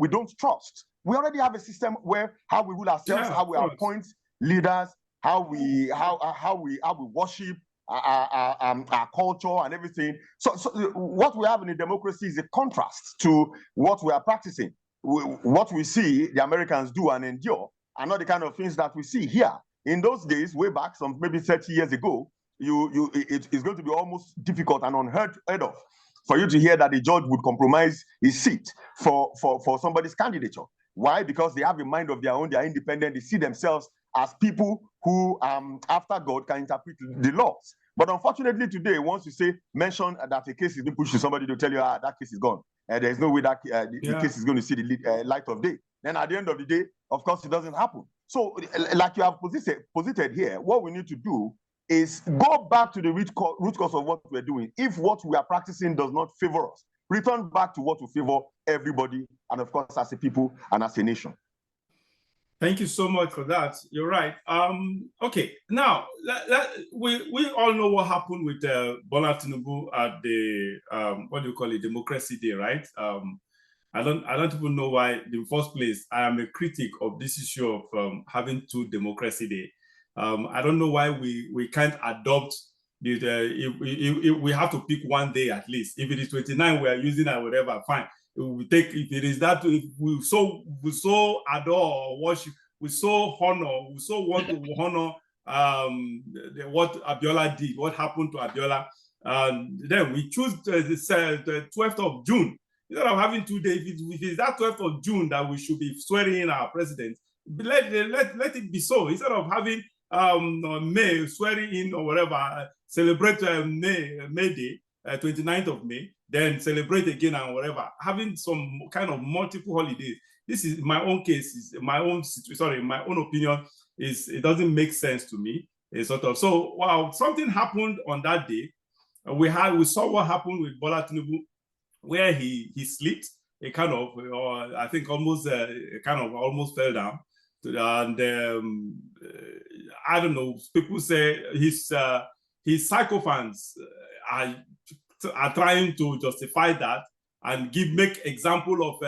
don't trust? We already have a system where how we rule ourselves, how we appoint leaders, how we worship, our culture and everything. So what we have in a democracy is a contrast to what we are practicing. What we see the Americans do and endure are not the kind of things that we see here. In those days, way back, some maybe 30 years ago, it's going to be almost difficult and unheard of for you to hear that a judge would compromise his seat for somebody's candidature. Why? Because they have a mind of their own, they are independent, they see themselves as people who, after God, can interpret the laws. But unfortunately today, once you mention that a case is being pushed to somebody, to tell you, that case is gone. There's no way that the case is going to see the light of day. Then at the end of the day, of course, it doesn't happen. So like you have posited here, what we need to do is go back to the root cause of what we're doing. If what we are practicing does not favor us, return back to what will favor everybody, and of course, as a people and as a nation. Thank you so much for that. You're right. Okay, now we all know what happened with Bola Tinubu at the what do you call it, Democracy Day, right? I don't even know why. In the first place, I am a critic of this issue of having two Democracy Day. I don't know why we can't adopt if we have to pick one day at least. If it is 29, we are using it, whatever, fine. We take, if it is that, if we so adore or worship, we so honor, we so want to honor what Abiola did, what happened to Abiola. Then we choose the 12th of June. Instead of having 2 days, if it's that 12th of June that we should be swearing in our president, let it be so. Instead of having May swearing in or whatever, celebrate May Day, 29th of May, then celebrate again and whatever, having some kind of multiple holidays. This is my own case, is my own opinion, is it doesn't make sense to me. It's sort of, so wow, something happened on that day. We saw what happened with Bola Tinubu, where he slipped, a kind of, I think almost almost fell down. And I don't know, people say his sycophants are trying to justify that and give an example of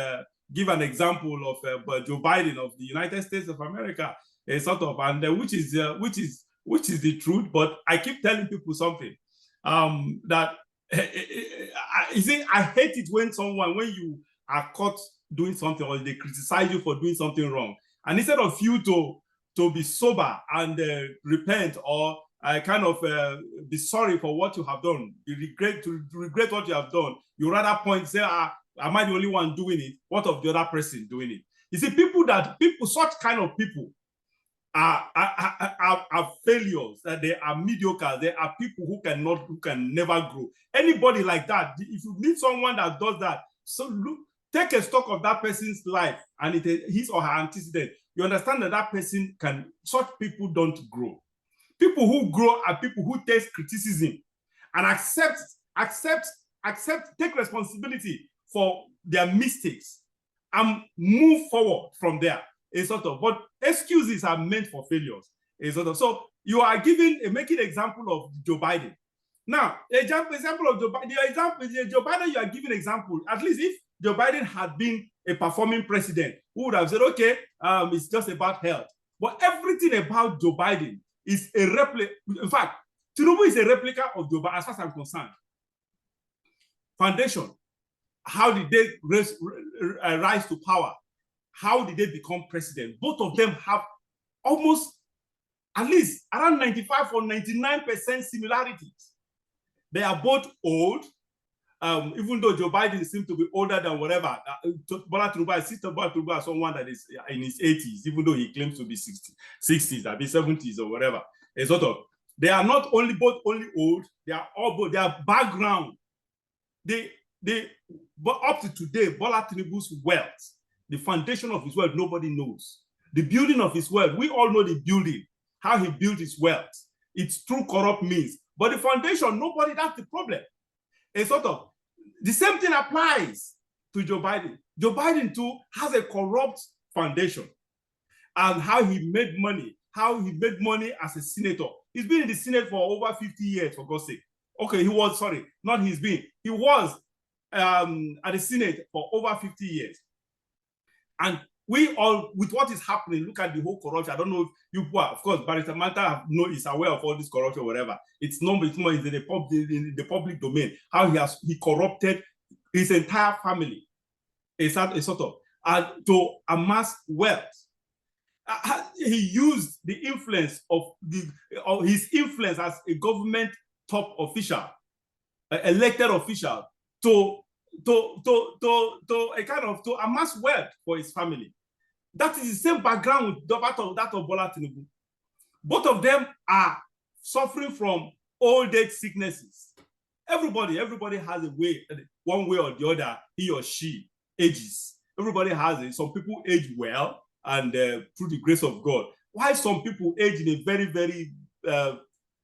Joe Biden of the United States of America, sort of, and which is the truth. But I keep telling people something, that you see, I hate it when you are caught doing something or they criticize you for doing something wrong, and instead of you to be sober and repent or be sorry for what you have done, regret what you have done, you rather point, say, am I the only one doing it? What of the other person doing it? You see, such kind of people are failures. They are mediocre. They are people who can never grow. Anybody like that, if you meet someone that does that, so look, take a stock of that person's life and his or her antecedent. You understand that that person can. Such people don't grow. People who grow are people who take criticism and take responsibility for their mistakes and move forward from there. But excuses are meant for failures. So you are making an example of Joe Biden. Now, example of Joe Biden, you are giving example. At least if Joe Biden had been a performing president, who would have said, okay, it's just about health. But everything about Joe Biden is a replica. In fact, Tinubu is a replica of Joe Biden, as far as I'm concerned. Foundation. How did they rise to power? How did they become president? Both of them have almost at least around 95 or 99% similarities. They are both old, even though Joe Biden seems to be older than whatever. Bola Tinubu is someone that is in his 80s, even though he claims to be 60s, I mean 70s or whatever. They are not only old, they are all both, their background. But up to today, Bola Tinubu's wealth, the foundation of his wealth, nobody knows. The building of his wealth, we all know the building, how he built his wealth. It's through corrupt means. But the foundation, nobody, that's the problem. The same thing applies to Joe Biden. Joe Biden too has a corrupt foundation. And how he made money as a senator. He's been in the Senate for over 50 years, for God's sake. Okay, he was at the Senate for over 50 years. And we all, with what is happening, look at the whole corruption. I don't know if you, of course, Barrister Manta is aware of all this corruption or whatever. It's more in the public domain, how he corrupted his entire family, and to amass wealth. He used the influence of his influence as a government top official, elected official, to amass wealth for his family. That is the same background with that of Bola Tinubu. Both of them are suffering from old age sicknesses. Everybody has a way, one way or the other, he or she ages. Everybody has it. Some people age well and through the grace of God, while some people age in a very, very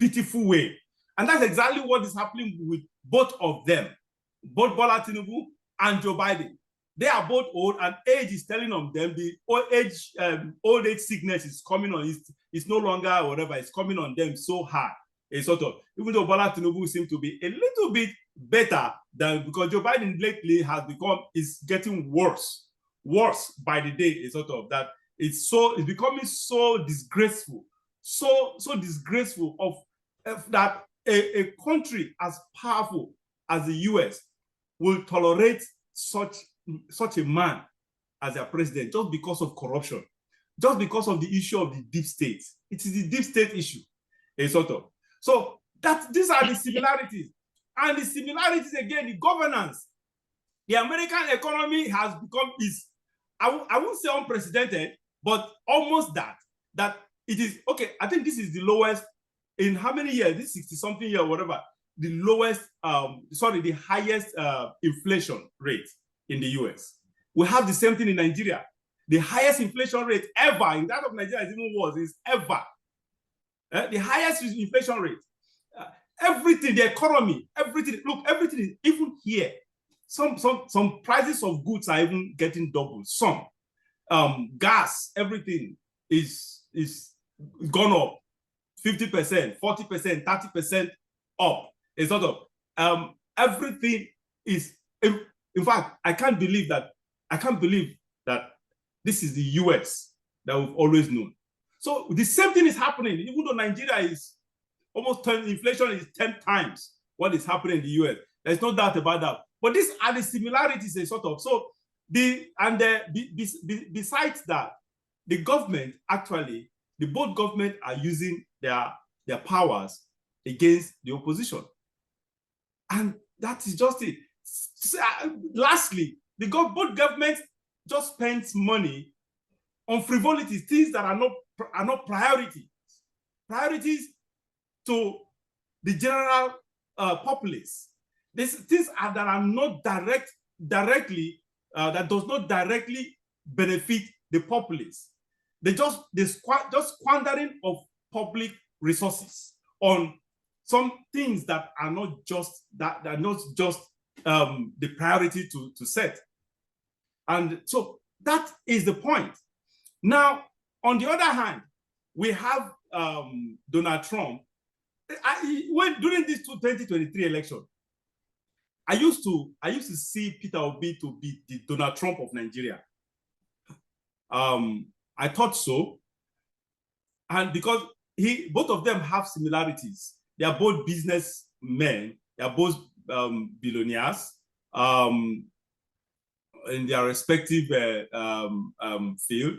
pitiful way. And that's exactly what is happening with both of them. Both Bola Tinubu and Joe Biden. They are both old, and age is telling on them. The old age sickness is coming on. It's no longer whatever. It's coming on them so hard. Even though Bola Tinubu seems to be a little bit better than, because Joe Biden lately is getting worse by the day. That it's becoming so disgraceful, so disgraceful that a country as powerful as the US will tolerate such a man as their president just because of corruption, just because of the issue of the deep state. It is the deep state issue, So these are the similarities. And the similarities, again, the governance. The American economy has become, I won't say unprecedented, but almost that it is, okay, I think this is the lowest in how many years? This 60-something year or whatever. The highest inflation rate in the US. We have the same thing in Nigeria. The highest inflation rate ever, in that of Nigeria is even worse, is ever. The highest inflation rate. Everything, the economy, everything, look, everything is, even here, some prices of goods are even getting doubled. Some gas, everything is gone up 50%, 40%, 30% up. Everything is, in fact, I can't believe that this is the US that we've always known. So the same thing is happening, even though Nigeria is almost inflation is 10 times what is happening in the US. There's no doubt about that. But these are the similarities, So besides that, the government actually, both government are using their powers against the opposition. And that is just it. Lastly, both governments just spends money on frivolities, things that are not priorities. Priorities to the general populace. These things that are not directly that does not directly benefit the populace. They just squandering of public resources on some things that are not just the priority to set. And so that is the point. Now, on the other hand, we have Donald Trump. During this 2023 election, I used to see Peter Obi to be the Donald Trump of Nigeria. I thought so, and because both of them have similarities. They are both businessmen. They are both billionaires in their respective field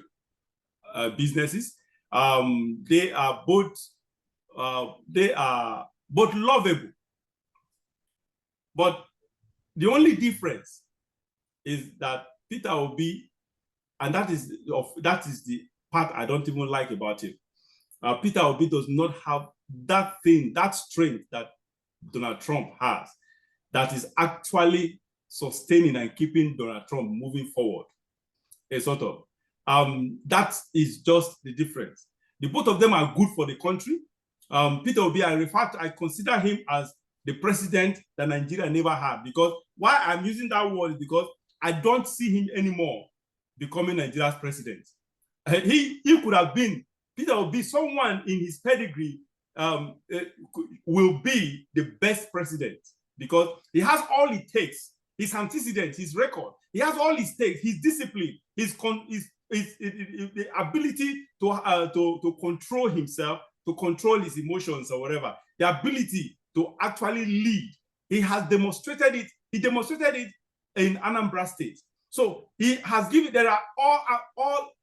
businesses. They are both lovable, but the only difference is that Peter Obi, and that is the part I don't even like about him. Peter Obi does not have that strength that Donald Trump has, that is actually sustaining and keeping Donald Trump moving forward. That is just the difference. The both of them are good for the country. Peter Obi, I consider him as the president that Nigeria never had, because why I'm using that word is because I don't see him anymore becoming Nigeria's president. He could have been, Peter Obi, someone in his pedigree will be the best president, because he has all it takes, his antecedents, his record. He has all it takes, his discipline, the ability to control himself, to control his emotions or whatever, the ability to actually lead. He has demonstrated it. He demonstrated it in Anambra State. So he has given, there are all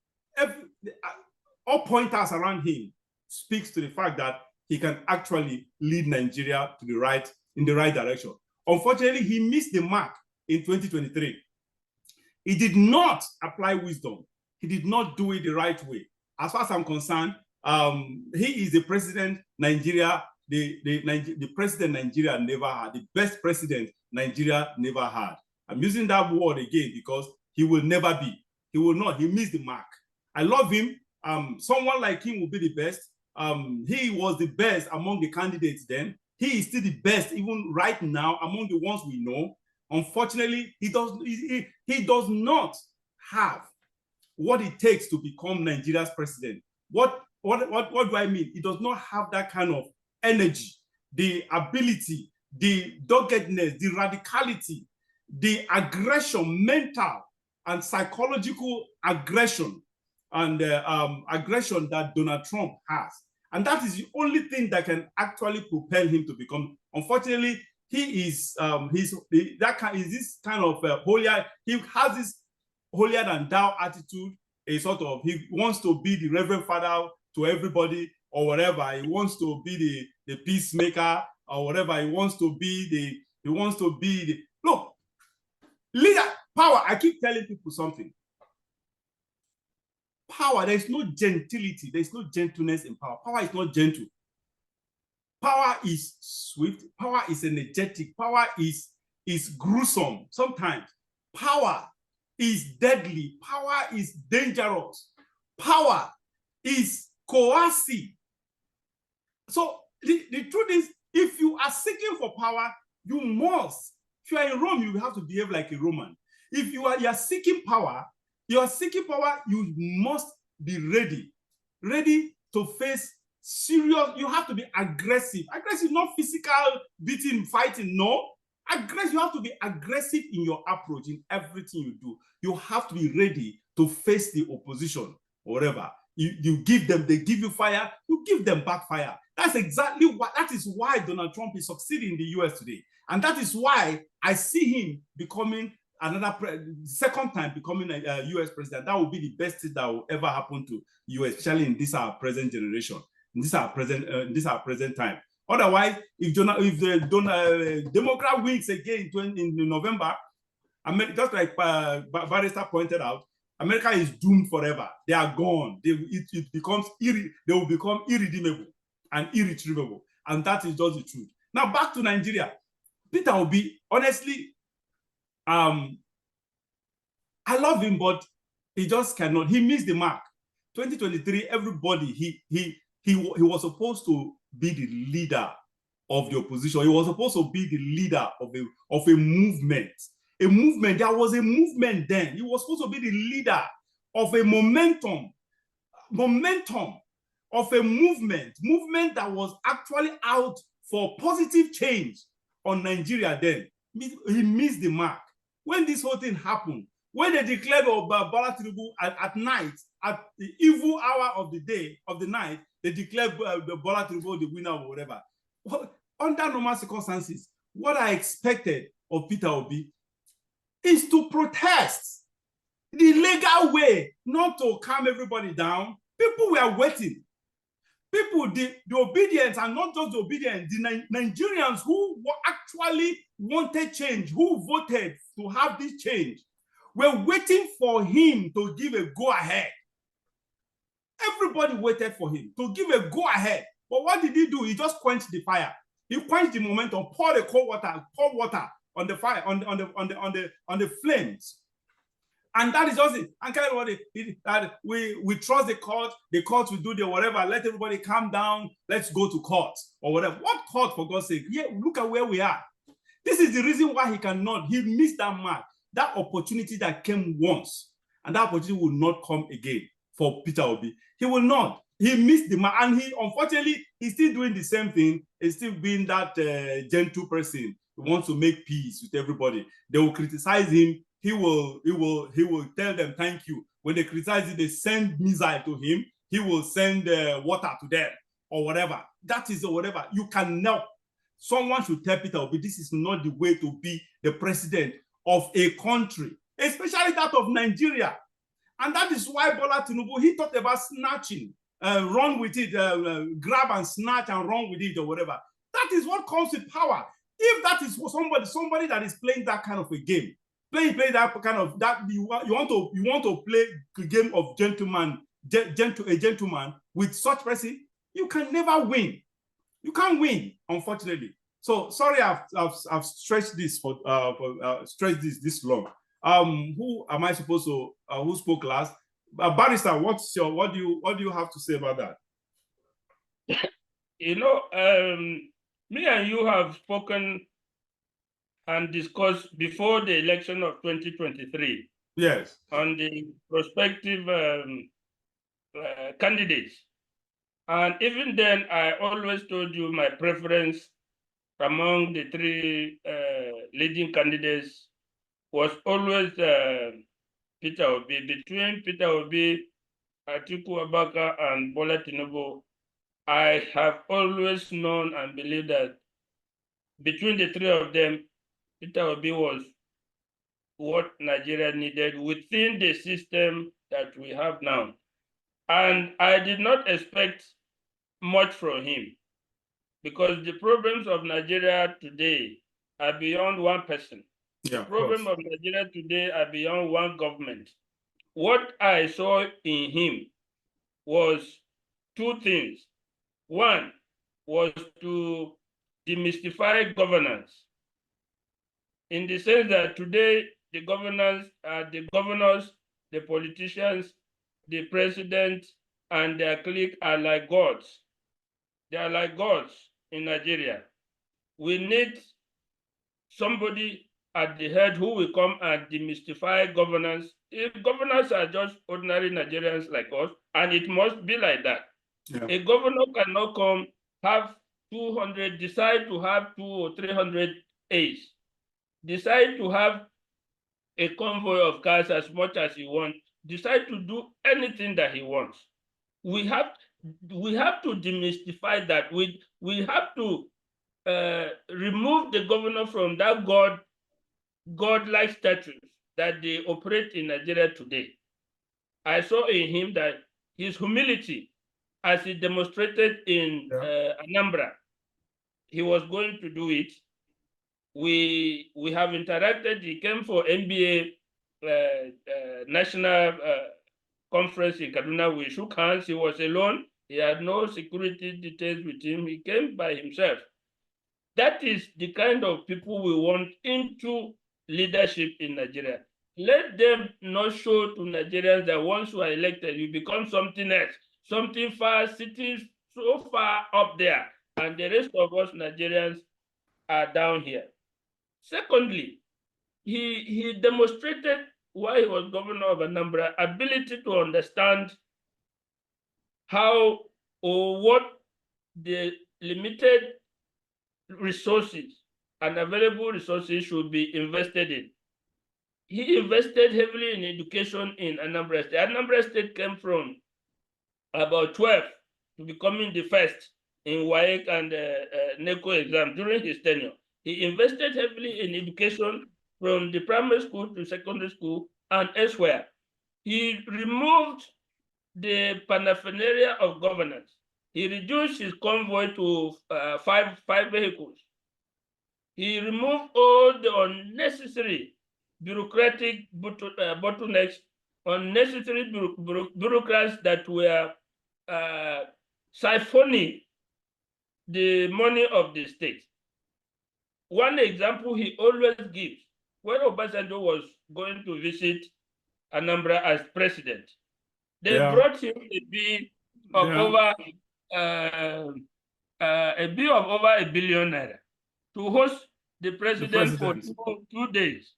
pointers around him speaks to the fact that he can actually lead Nigeria to in the right direction. Unfortunately, he missed the mark in 2023. He did not apply wisdom. He did not do it the right way. As far as I'm concerned, he is the president Nigeria, the president Nigeria never had, the best president Nigeria never had. I'm using that word again because he will never be. He will not. He missed the mark. I love him. Someone like him will be the best. He was the best among the candidates then. He is still the best even right now among the ones we know. Unfortunately, he does not have what it takes to become Nigeria's president. What do I mean? He does not have that kind of energy, the ability, the doggedness, the radicality, the aggression, mental and psychological aggression, and aggression that Donald Trump has. And that is the only thing that can actually propel him to become. Unfortunately, he is this kind of holier. He has this holier than thou attitude. A sort of, he wants to be the Reverend Father to everybody or whatever. He wants to be the peacemaker or whatever. He wants to be the look, leader, power. I keep telling people something. Power, there is no gentility, there is no gentleness in power. Power is not gentle. Power is swift, power is energetic, power is gruesome sometimes. Power is deadly, power is dangerous, power is coercive. So the truth is, if you are seeking for power, you must. If you are in Rome, you have to behave like a Roman. If you are seeking power, you must be ready to face serious. You have to be aggressive. Aggressive, not physical beating, fighting, no. Aggressive, you have to be aggressive in your approach, in everything you do. You have to be ready to face the opposition, or whatever. You give them, they give you fire, you give them back fire. That is why Donald Trump is succeeding in the US today. And that is why I see him becoming second time becoming a US president. That will be the best thing that will ever happen to US, especially in this our present generation, in this our present time. Otherwise, if the Democrat wins again in November, I mean, just like Barrister pointed out, America is doomed forever. They are gone. They will become irredeemable and irretrievable. And that is just the truth. Now back to Nigeria. Peter Obi, honestly, I love him, but he just cannot. He missed the mark. 2023, everybody, he was supposed to be the leader of the opposition. He was supposed to be the leader of a movement. A movement. There was a movement then. He was supposed to be the leader of a momentum of a movement that was actually out for positive change on Nigeria then. He missed the mark. When this whole thing happened, when they declared Bola Tinubu at night, at the evil hour of the night, they declared Bola Tinubu the winner or whatever. Well, under normal circumstances, what I expected of Peter Obi is to protest the legal way, not to calm everybody down. People were waiting. People, the obedience, and not just the obedience, the Nigerians who actually wanted change, who voted to have this change, were waiting for him to give a go-ahead. Everybody waited for him to give a go-ahead. But what did he do? He just quenched the fire. He quenched the momentum, poured the cold water, poured water on the fire, on the flames. And that is just it. And kind of we trust the court will do the whatever, let everybody calm down, let's go to court or whatever. What court, for God's sake? Yeah, look at where we are. This is the reason why he missed that mark, that opportunity that came once, and that opportunity will not come again for Peter Obi. He will not. He missed the mark, and unfortunately, he's still doing the same thing. He's still being that gentle person who wants to make peace with everybody. They will criticize him. He will tell them thank you. When they criticize him, they send missile to him. He will send water to them or whatever. That is whatever. You cannot. Someone should tell Peter Obi, this is not the way to be the president of a country, especially that of Nigeria. And that is why Bola Tinubu, he talked about snatching, run with it, grab and snatch and run with it or whatever. That is what comes with power. If that is somebody that is playing that kind of a game, play that kind of that you want to play a game of gentleman with such person, you can never win. You can't win, unfortunately. So sorry, I've stretched this this long. Who am I supposed to? Who spoke last? Barrister, what do you have to say about that? You know, me and you have spoken and discussed before the election of 2023. Yes. On the prospective candidates. And even then, I always told you my preference among the three leading candidates was always Peter Obi. Between Peter Obi, Atiku Abubakar, and Bola Tinubu, I have always known and believed that between the three of them, Peter Obi was what Nigeria needed within the system that we have now. And I did not expect much from him because the problems of Nigeria today are beyond one person. Yeah, the problem of Nigeria today are beyond one government. What I saw in him was two things. One was to demystify governance in the sense that today the governors, the politicians, the president, and their clique are like gods. They are like gods in Nigeria. We need somebody at the head who will come and demystify governance. If governors are just ordinary Nigerians like us, and it must be like that. Yeah. A governor cannot come, have 200, decide to have 200 or 300 aides, decide to have a convoy of cars as much as he wants, decide to do anything that he wants. We have to demystify that. We have to remove the governor from that godlike status that they operate in Nigeria today. I saw in him that his humility, as he demonstrated in Anambra, he was going to do it. We have interacted. He came for MBA national conference in Kaduna. We shook hands. He was alone. He had no security details with him. He came by himself. That is the kind of people we want into leadership in Nigeria. Let them not show to Nigerians that once you are elected, you become something else, something far, sitting so far up there, and the rest of us Nigerians are down here. Secondly, he demonstrated while he was governor of Anambra ability to understand how or what the limited resources and available resources should be invested in. He invested heavily in education in Anambra State. Anambra State came from about 12 to becoming the first in WAEC and NECO exam during his tenure. He invested heavily in education from the primary school to secondary school and elsewhere. He removed the paraphernalia of governance. He reduced his convoy to five vehicles. He removed all the unnecessary bureaucratic bottlenecks, unnecessary bureaucrats that were siphoning the money of the state. One example he always gives, when Obasanjo was going to visit Anambra as president, they brought him a bill of over $1 billion to host the president for 2 days.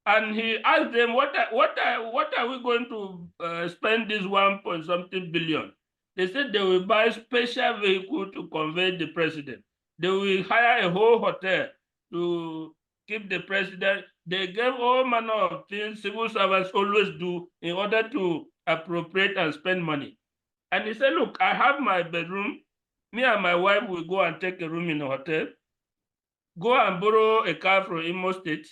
And he asked them, what are we going to spend this 1-point-something billion? They said they will buy special vehicle to convey the president. They will hire a whole hotel to keep the president. They gave all manner of things civil servants always do in order to appropriate and spend money. And he said, look, I have my bedroom. Me and my wife will go and take a room in a hotel. Go and borrow a car from Imo State.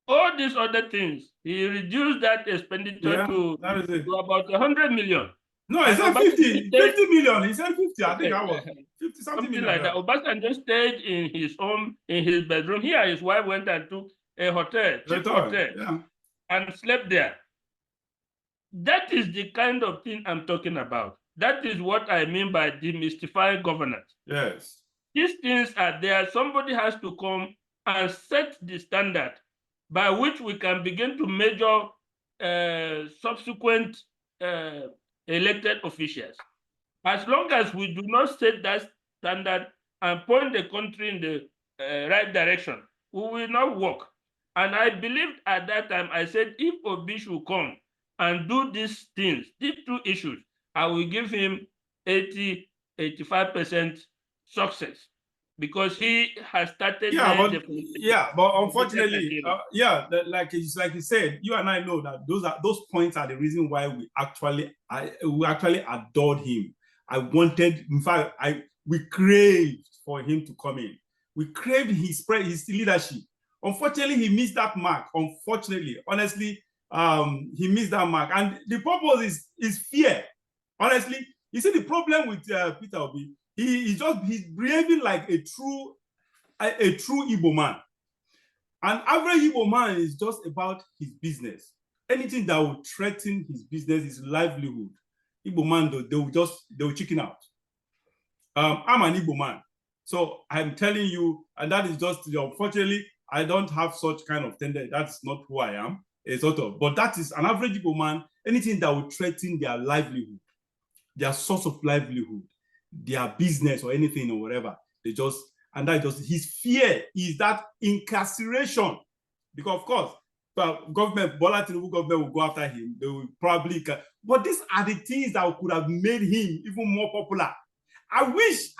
All these other things, he reduced that expenditure to about 100 million. No, he said 50 million. He said 50. I think that was 50 something million. Like that. Obasanjo stayed in his home, in his bedroom. He and his wife went and took a hotel, cheap hotel, and slept there. That is the kind of thing I'm talking about. That is what I mean by demystifying governance. Yes. These things are there. Somebody has to come and set the standard by which we can begin to measure subsequent elected officials. As long as we do not set that standard and point the country in the right direction, we will not work. And I believed at that time, I said, if Obi should come and do these things, these two issues, I will give him 80-85% success, because he has started. But unfortunately, like you said, you and I know that those points are the reason why we actually adored him. In fact, we craved for him to come in. We craved his leadership. Unfortunately, he missed that mark. Unfortunately, honestly, he missed that mark. And the purpose is fear. Honestly, you see the problem with Peter Obi. He's behaving like a true Igbo man. An average Igbo man is just about his business. Anything that will threaten his business, his livelihood, Igbo man, they will chicken out. I'm an Igbo man, so I'm telling you, and that is just, unfortunately, I don't have such kind of tendency. That's not who I am, but that is an average Igbo man. Anything that will threaten their livelihood, their source of livelihood, their business or anything or whatever, his fear is that incarceration. Because of course, government, Bola Tinubu government will go after him. They will probably, but these are the things that could have made him even more popular. I wish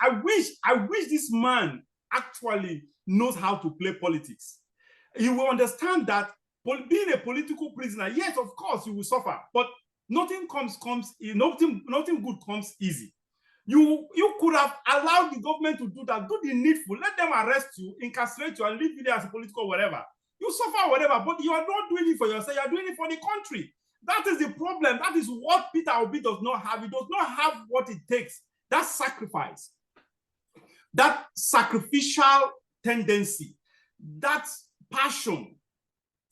this man actually knows how to play politics. He will understand that being a political prisoner, yes, of course, you will suffer, but nothing good comes easy. You could have allowed the government to do that, do the needful, let them arrest you, incarcerate you, and leave you there as a political whatever. You suffer whatever, but you are not doing it for yourself, you are doing it for the country. That is the problem. That is what Peter Obi does not have. He does not have what it takes. That sacrifice, that sacrificial tendency, that passion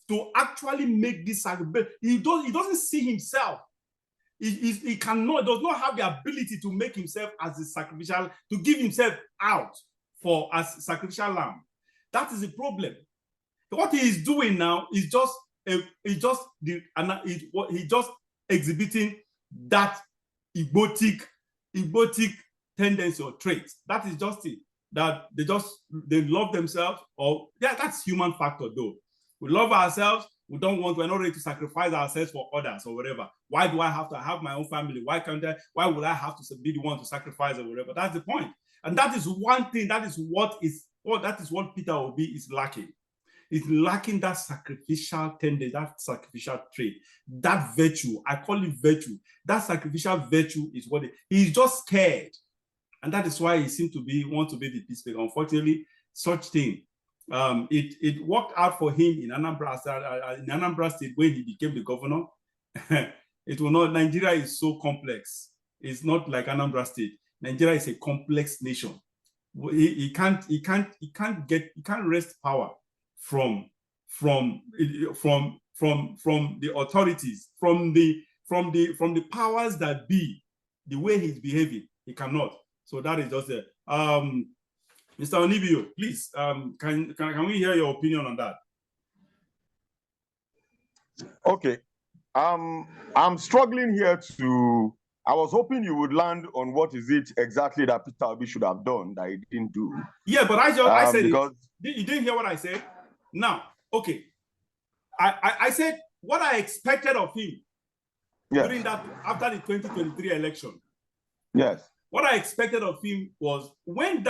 to actually make this sacrifice. He doesn't see himself. He cannot, does not have the ability to make himself as a sacrificial, to give himself out for as sacrificial lamb. That is the problem. What he is doing now is just exhibiting that egotic tendency or trait. That is just it. That they love themselves, or yeah, that's human factor though. We love ourselves. We're not ready to sacrifice ourselves for others or whatever. Why do I have to have my own family? Why would I have to be the one to sacrifice or whatever? That's the point. And that is one thing, that is what Peter Obi is lacking. He's lacking that sacrificial tendency, that sacrificial trait, that virtue. I call it virtue. That sacrificial virtue is what he's just scared. And that is why he seems to want to be the peacemaker. Unfortunately, such thing. It worked out for him in Anambra State when he became the governor. It will not. Nigeria is so complex. It's not like Anambra State. Nigeria is a complex nation. He can't wrest power from the authorities, from the powers that be. The way he's behaving, he cannot. So that is just it. Mr. Onibio, please, can we hear your opinion on that? Okay. I'm struggling here I was hoping you would land on what is it exactly that Peter Obi should have done that he didn't do. Yeah, but I said because you didn't hear what I said? Now, okay. I said what I expected of him during that, after the 2023 election. Yes. What I expected of him was when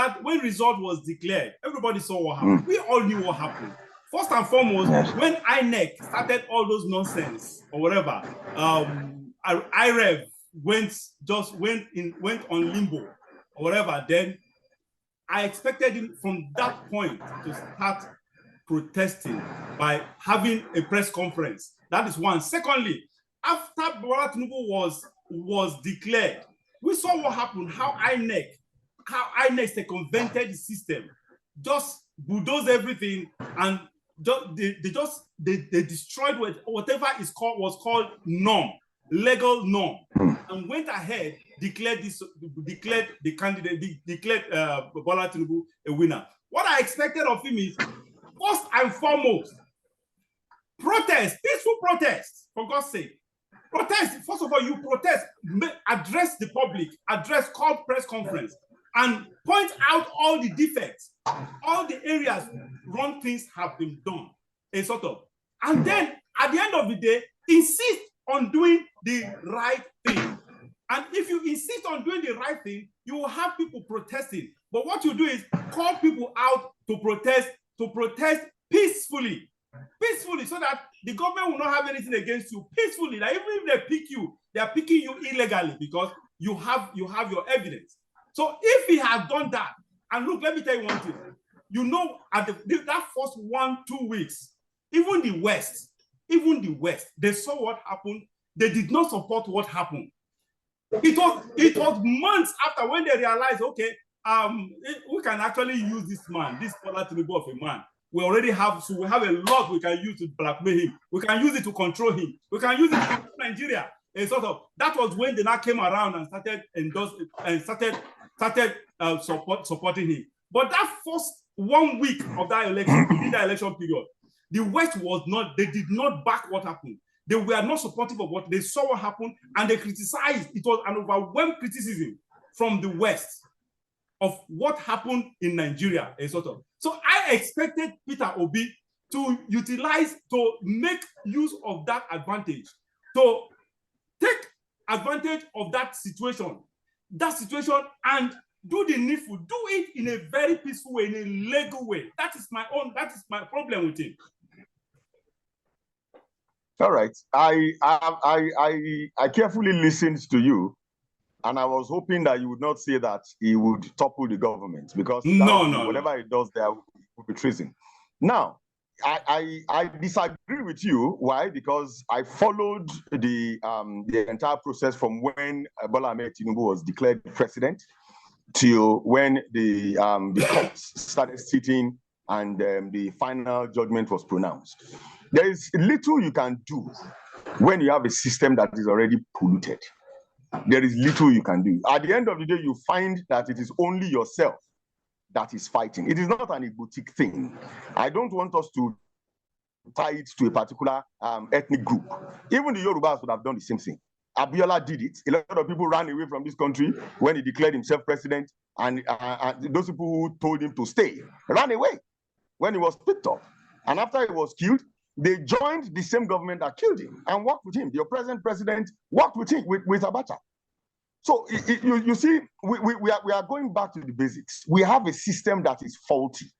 result was declared, everybody saw what happened. We all knew what happened. First and foremost, when INEC started all those nonsense or whatever, IREV went on limbo or whatever, then I expected him from that point to start protesting by having a press conference. That is one. Secondly, after Bola Tinubu was declared, we saw what happened, how INEC circumvented the system, just bulldozed everything, and they destroyed whatever was called norm, legal norm, and went ahead, declared the candidate, declared Bola Tinubu a winner. What I expected of him is, first and foremost, protest, peaceful protest, for God's sake. Protest. First of all, you protest, address the public, call press conference, and point out all the defects, all the areas wrong things have been done, and then at the end of the day, insist on doing the right thing. And if you insist on doing the right thing, you will have people protesting. But what you do is call people out to protest peacefully, so that the government will not have anything against you, peacefully. That even if they pick you, they are picking you illegally because you have your evidence. So if he had done that, and look, let me tell you one thing. You know, at that first 1-2 weeks, even the West, they saw what happened. They did not support what happened. It was months after when they realized, okay, we can actually use this man, this Bola Tinubu of a man. We already have, so we have a lot we can use to blackmail him. We can use it to control him. We can use it to control Nigeria. And that was when they now came around and started endorsing and started supporting him. But that first 1 week of that election, within the election period, the West they did not back what happened. They were not supportive of what they saw what happened, and they criticized. It was an overwhelming criticism from the West of what happened in Nigeria, So I expected Peter Obi to make use of that advantage, to take advantage of that situation, and do the needful, do it in a very peaceful way, in a legal way. That is my problem with him. All right. I carefully listened to you, and I was hoping that you would not say that he would topple the government, because whatever he does there would be treason. Now, I disagree with you. Why? Because I followed the entire process from when Bola Tinubu was declared president till when the courts started sitting and the final judgment was pronounced. There is little you can do when you have a system that is already polluted. There is little you can do. At the end of the day, you find that it is only yourself that is fighting. It is not an egotic thing. I don't want us to tie it to a particular ethnic group. Even the Yorubas would have done the same thing. Abiola did it. A lot of people ran away from this country when he declared himself president, and those people who told him to stay ran away when he was picked up. And after he was killed, they joined the same government that killed him and worked with him. The present president worked with him, with Abacha. So you see, we are going back to the basics. We have a system that is faulty.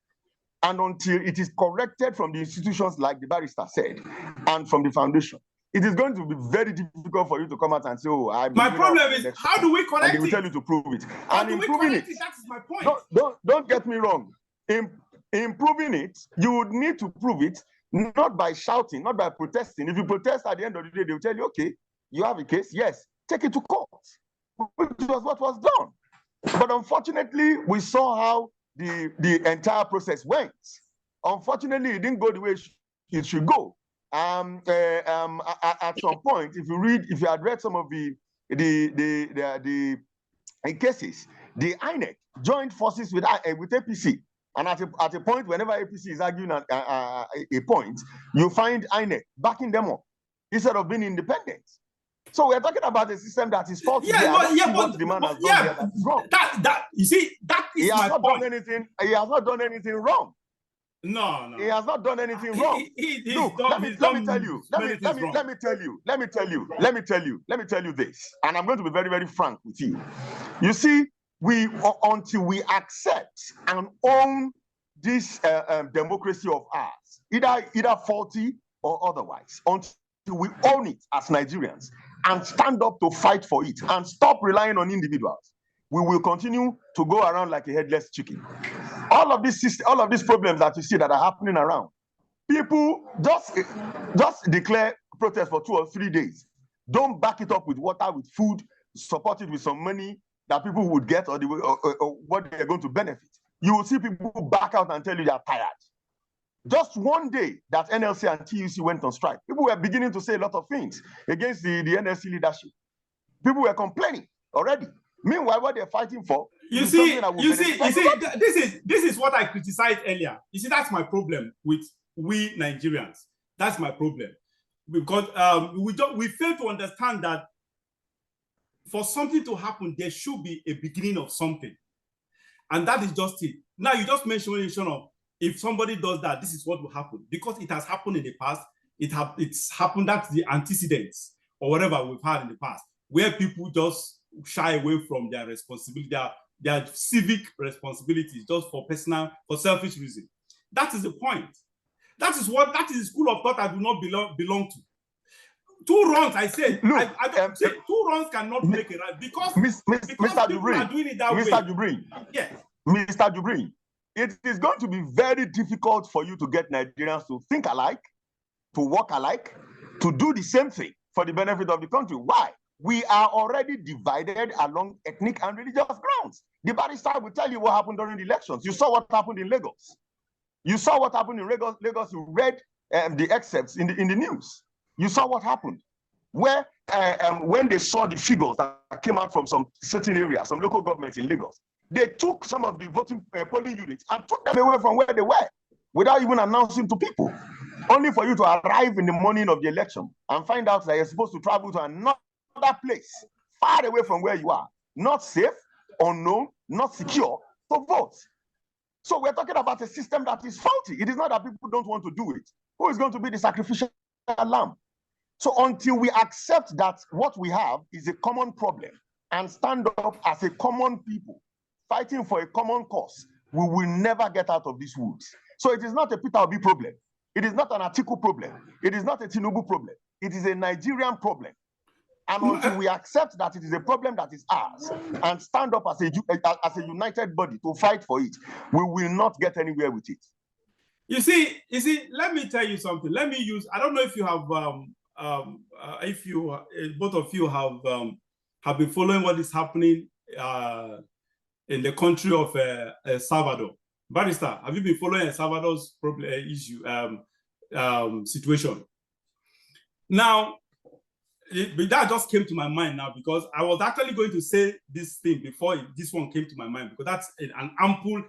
And until it is corrected from the institutions, like the barrister said, and from the foundation, it is going to be very difficult for you to come out and say, oh, my problem is, how do we correct it? And they will tell you to prove it. How and do we correct it? That is my point. Don't get me wrong. Improving it, you would need to prove it, not by shouting, not by protesting. If you protest at the end of the day, they will tell you, okay, you have a case, yes, take it to court, which was what was done. But unfortunately, we saw how the entire process went. Unfortunately, it didn't go the way it should go. At some point, if you had read some of the cases, the INEC joined forces with APC. And at a point, whenever APC is arguing a point, you find INEC backing them up instead of being independent. So we're talking about a system that is faulty. But the man has done wrong. You see, that is my point. He has not done anything wrong. No. He has not done anything wrong. Look, let me tell you this, and I'm going to be very, very frank with you. You see, until we accept and own this democracy of ours, either faulty or otherwise, until we own it as Nigerians and stand up to fight for it and stop relying on individuals, we will continue to go around like a headless chicken. All of these problems that you see that are happening around, people just declare protest for 2 or 3 days. Don't back it up with water, with food, support it with some money that people would get or what they're going to benefit. You will see people back out and tell you they are tired. Just one day that NLC and TUC went on strike, people were beginning to say a lot of things against the NLC leadership. People were complaining already. Meanwhile, what they're fighting for, this is what I criticized earlier. You see, that's my problem with we Nigerians. That's my problem, because we fail to understand that for something to happen, there should be a beginning of something, and that is just it. Now you just mentioned if somebody does that, this is what will happen, because it has happened in the past. It's happened. That's the antecedents or whatever we've had in the past, where people just shy away from their responsibility, their civic responsibilities, just for selfish reasons. That is the point. That is the school of thought I do not belong to. Two wrongs, I said. Look, I don't say two wrongs cannot make it right, because Mr. people are doing it that way. Mr. JIBRIN, yes. Mr. JIBRIN, it is going to be very difficult for you to get Nigerians to think alike, to work alike, to do the same thing for the benefit of the country. Why? We are already divided along ethnic and religious grounds. The barrister will tell you what happened during the elections. You saw what happened in Lagos. You saw what happened in Lagos. You read the excerpts in the news. You saw what happened, where when they saw the figures that came out from some certain areas, some local governments in Lagos, they took some of the voting polling units and took them away from where they were without even announcing to people, only for you to arrive in the morning of the election and find out that you're supposed to travel to another place far away from where you are, not safe, unknown, not secure to vote. So we're talking about a system that is faulty. It is not that people don't want to do it. Who is going to be the sacrificial lamb? So until we accept that what we have is a common problem and stand up as a common people fighting for a common cause, we will never get out of these woods. So it is not a Peter Obi problem. It is not an Atiku problem. It is not a Tinubu problem. It is a Nigerian problem. And until we accept that it is a problem that is ours and stand up as a united body to fight for it, we will not get anywhere with it. You see, let me tell you something. Let me use, I don't know if you have, both of you have been following what is happening in the country of El Salvador. Barrister, have you been following El Salvador's issue? situation. Now, that just came to my mind now because I was actually going to say this thing before this one came to my mind, because that's an ample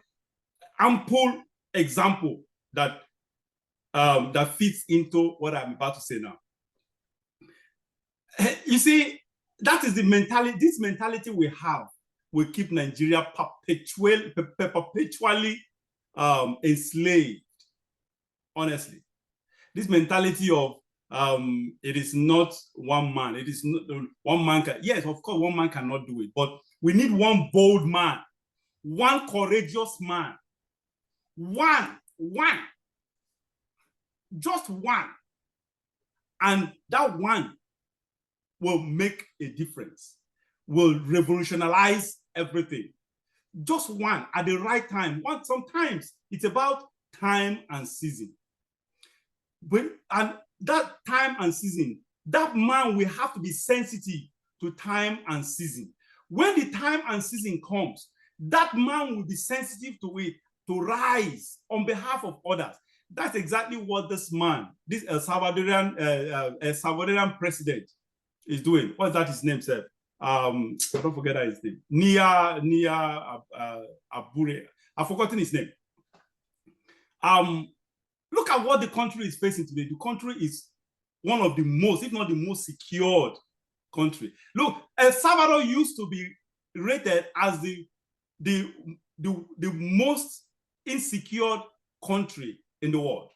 example that that fits into what I'm about to say now. You see, that is the mentality. This mentality we have will keep Nigeria perpetually enslaved. Honestly, this mentality of it is not one man. It is not one man. Yes, of course, one man cannot do it, but we need one bold man, one courageous man, one, just one, and that one will make a difference, will revolutionize everything. Just one at the right time. Sometimes it's about time and season. And that time and season, that man will have to be sensitive to time and season. When the time and season comes, that man will be sensitive to it, to rise on behalf of others. That's exactly what this man, this El Salvadorian president, is doing. What's that his name, sir? Don't forget that his name. Nia Abure. I've forgotten his name. Look at what the country is facing today. The country is one of the most, if not the most secured country. Look, El Salvador used to be rated as the most insecure country in the world,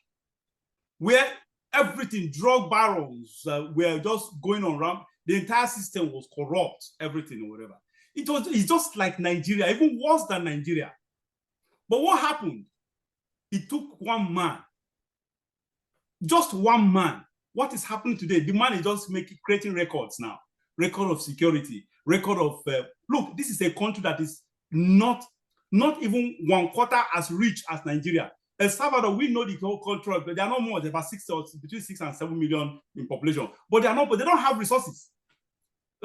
where everything, drug barons were just going around. The entire system was corrupt, everything or whatever. It's just like Nigeria, even worse than Nigeria. But what happened? It took one man, just one man. What is happening today? The man is just creating records now. Record of security, record of, look, this is a country that is not even 1/4 as rich as Nigeria. El Salvador, we know the whole country, but they are not more. They're about between 6 and 7 million in population. But they don't have resources.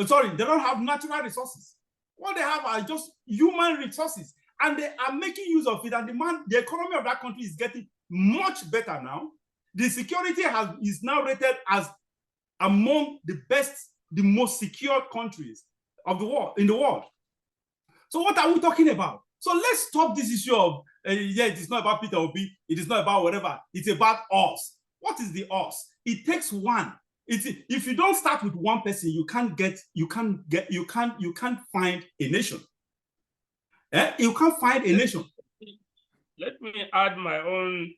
Sorry, they don't have natural resources. What they have are just human resources, and they are making use of it. And the economy of that country is getting much better now. The security is now rated as among the best, the most secure countries of the world, in the world. So what are we talking about? So let's stop this issue of, yeah, it is not about Peter Obi, it is not about whatever, it's about us. What is the us? It takes one. If you don't start with one person, you can't find a nation. You can't find a nation. Let me add my own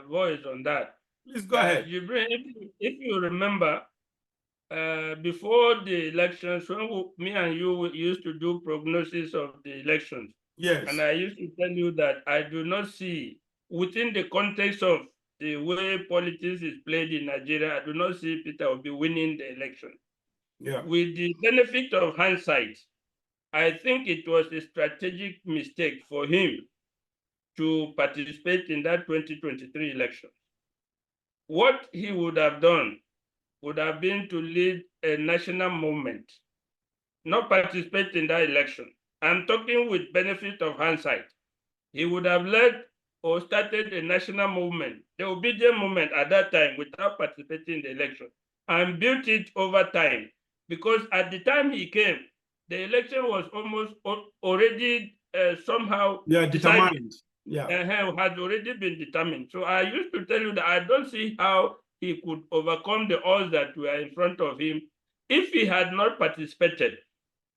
voice on that. Please go ahead. If you remember, before the elections, when me and you used to do prognosis of the elections, yes, and I used to tell you that I do not see, within the context of the way politics is played in Nigeria, I do not see Peter Obi winning the election. Yeah. With the benefit of hindsight, I think it was a strategic mistake for him to participate in that 2023 election. What he would have done would have been to lead a national movement, not participate in that election. I'm talking with benefit of hindsight. He would have led or started a national movement, the obedient movement at that time, without participating in the election, and built it over time. Because at the time he came, the election was almost already somehow determined. Yeah, had already been determined. So I used to tell you that I don't see how he could overcome the odds that were in front of him if he had not participated.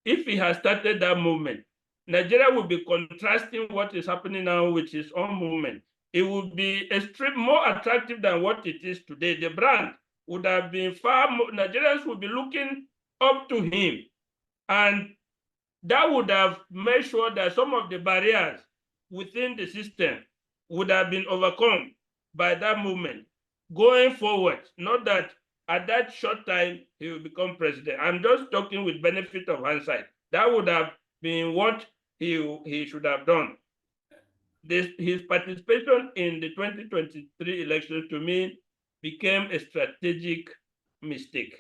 If he had started that movement, Nigeria would be contrasting what is happening now with his own movement. It would be more attractive than what it is today. The brand would have been far more, Nigerians would be looking up to him. And that would have made sure that some of the barriers within the system would have been overcome by that movement going forward. Not that at that short time he will become president. I'm just talking with benefit of hindsight. That would have been what he should have done. His participation in the 2023 elections, to me, became a strategic mistake.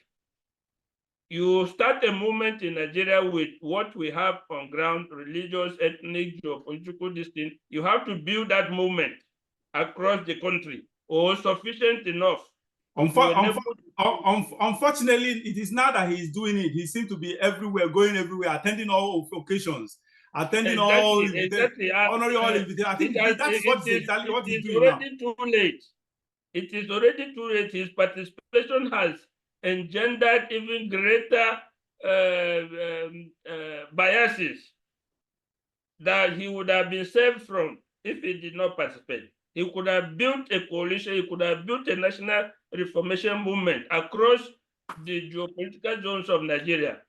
You start a movement in Nigeria with what we have on ground, religious, ethnic, geopolitical, this thing. You have to build that movement across the country. or sufficient enough. Unfortunately, it is not that he's doing it. He seems to be everywhere, going everywhere, attending all occasions, attending all honoring all invitations. I think that's exactly what he's doing now. It is already too late. It is already too late. His participation has engendered even greater biases that he would have been saved from if he did not participate. He could have built a coalition, he could have built a national reformation movement across the geopolitical zones of Nigeria.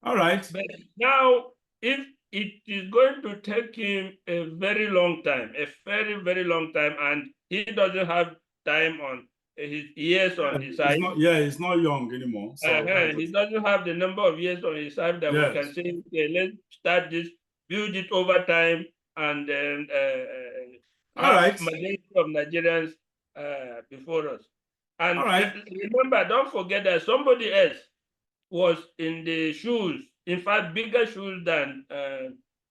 All right. But now, if it is going to take him a very long time, a very, very long time, and he doesn't have time on his years on his side. He's not young anymore. So he doesn't have the number of years on his side that we can say, okay, let's start this, build it over time, and then majority of Nigerians before us. And remember, don't forget that somebody else was in the shoes, in fact, bigger shoes than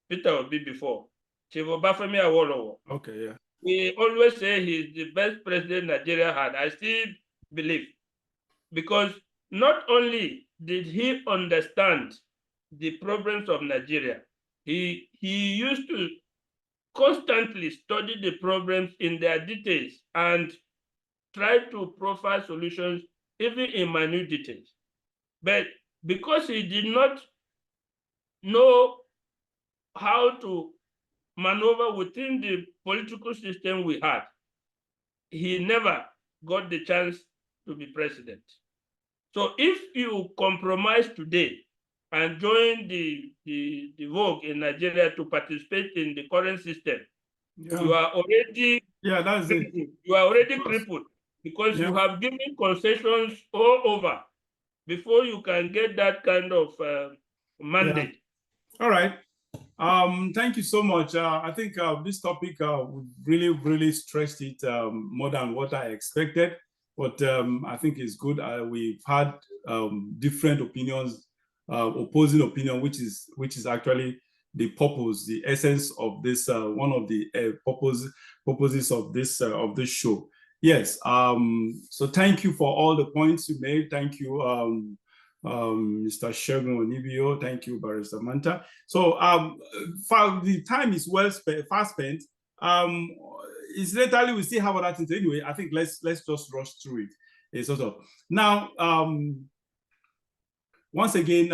Peter Obi before. Chief Obafemi Awolowo. Okay, yeah. We always say he's the best president Nigeria had. I still believe, because not only did he understand the problems of Nigeria, he used to constantly study the problems in their details and try to profile solutions even in minute details. But because he did not know how to maneuver within the political system we had, he never got the chance to be president. So if you compromise today and join the vogue in Nigeria to participate in the current system, you are already you are already crippled, because you have given concessions all over before you can get that kind of mandate. All right. Thank you so much. I think this topic would really stressed it more than what I expected, but I think it's good. We've had different opinions, opposing opinion, which is actually the purpose, the essence of this. One of the purposes of this show. Yes. So thank you for all the points you made. Thank you. Mr. Segun Onibio, thank you, Barrister Manta. So the time is fast spent. Incidentally, we still have other things anyway. I think let's just rush through it. Now, once again,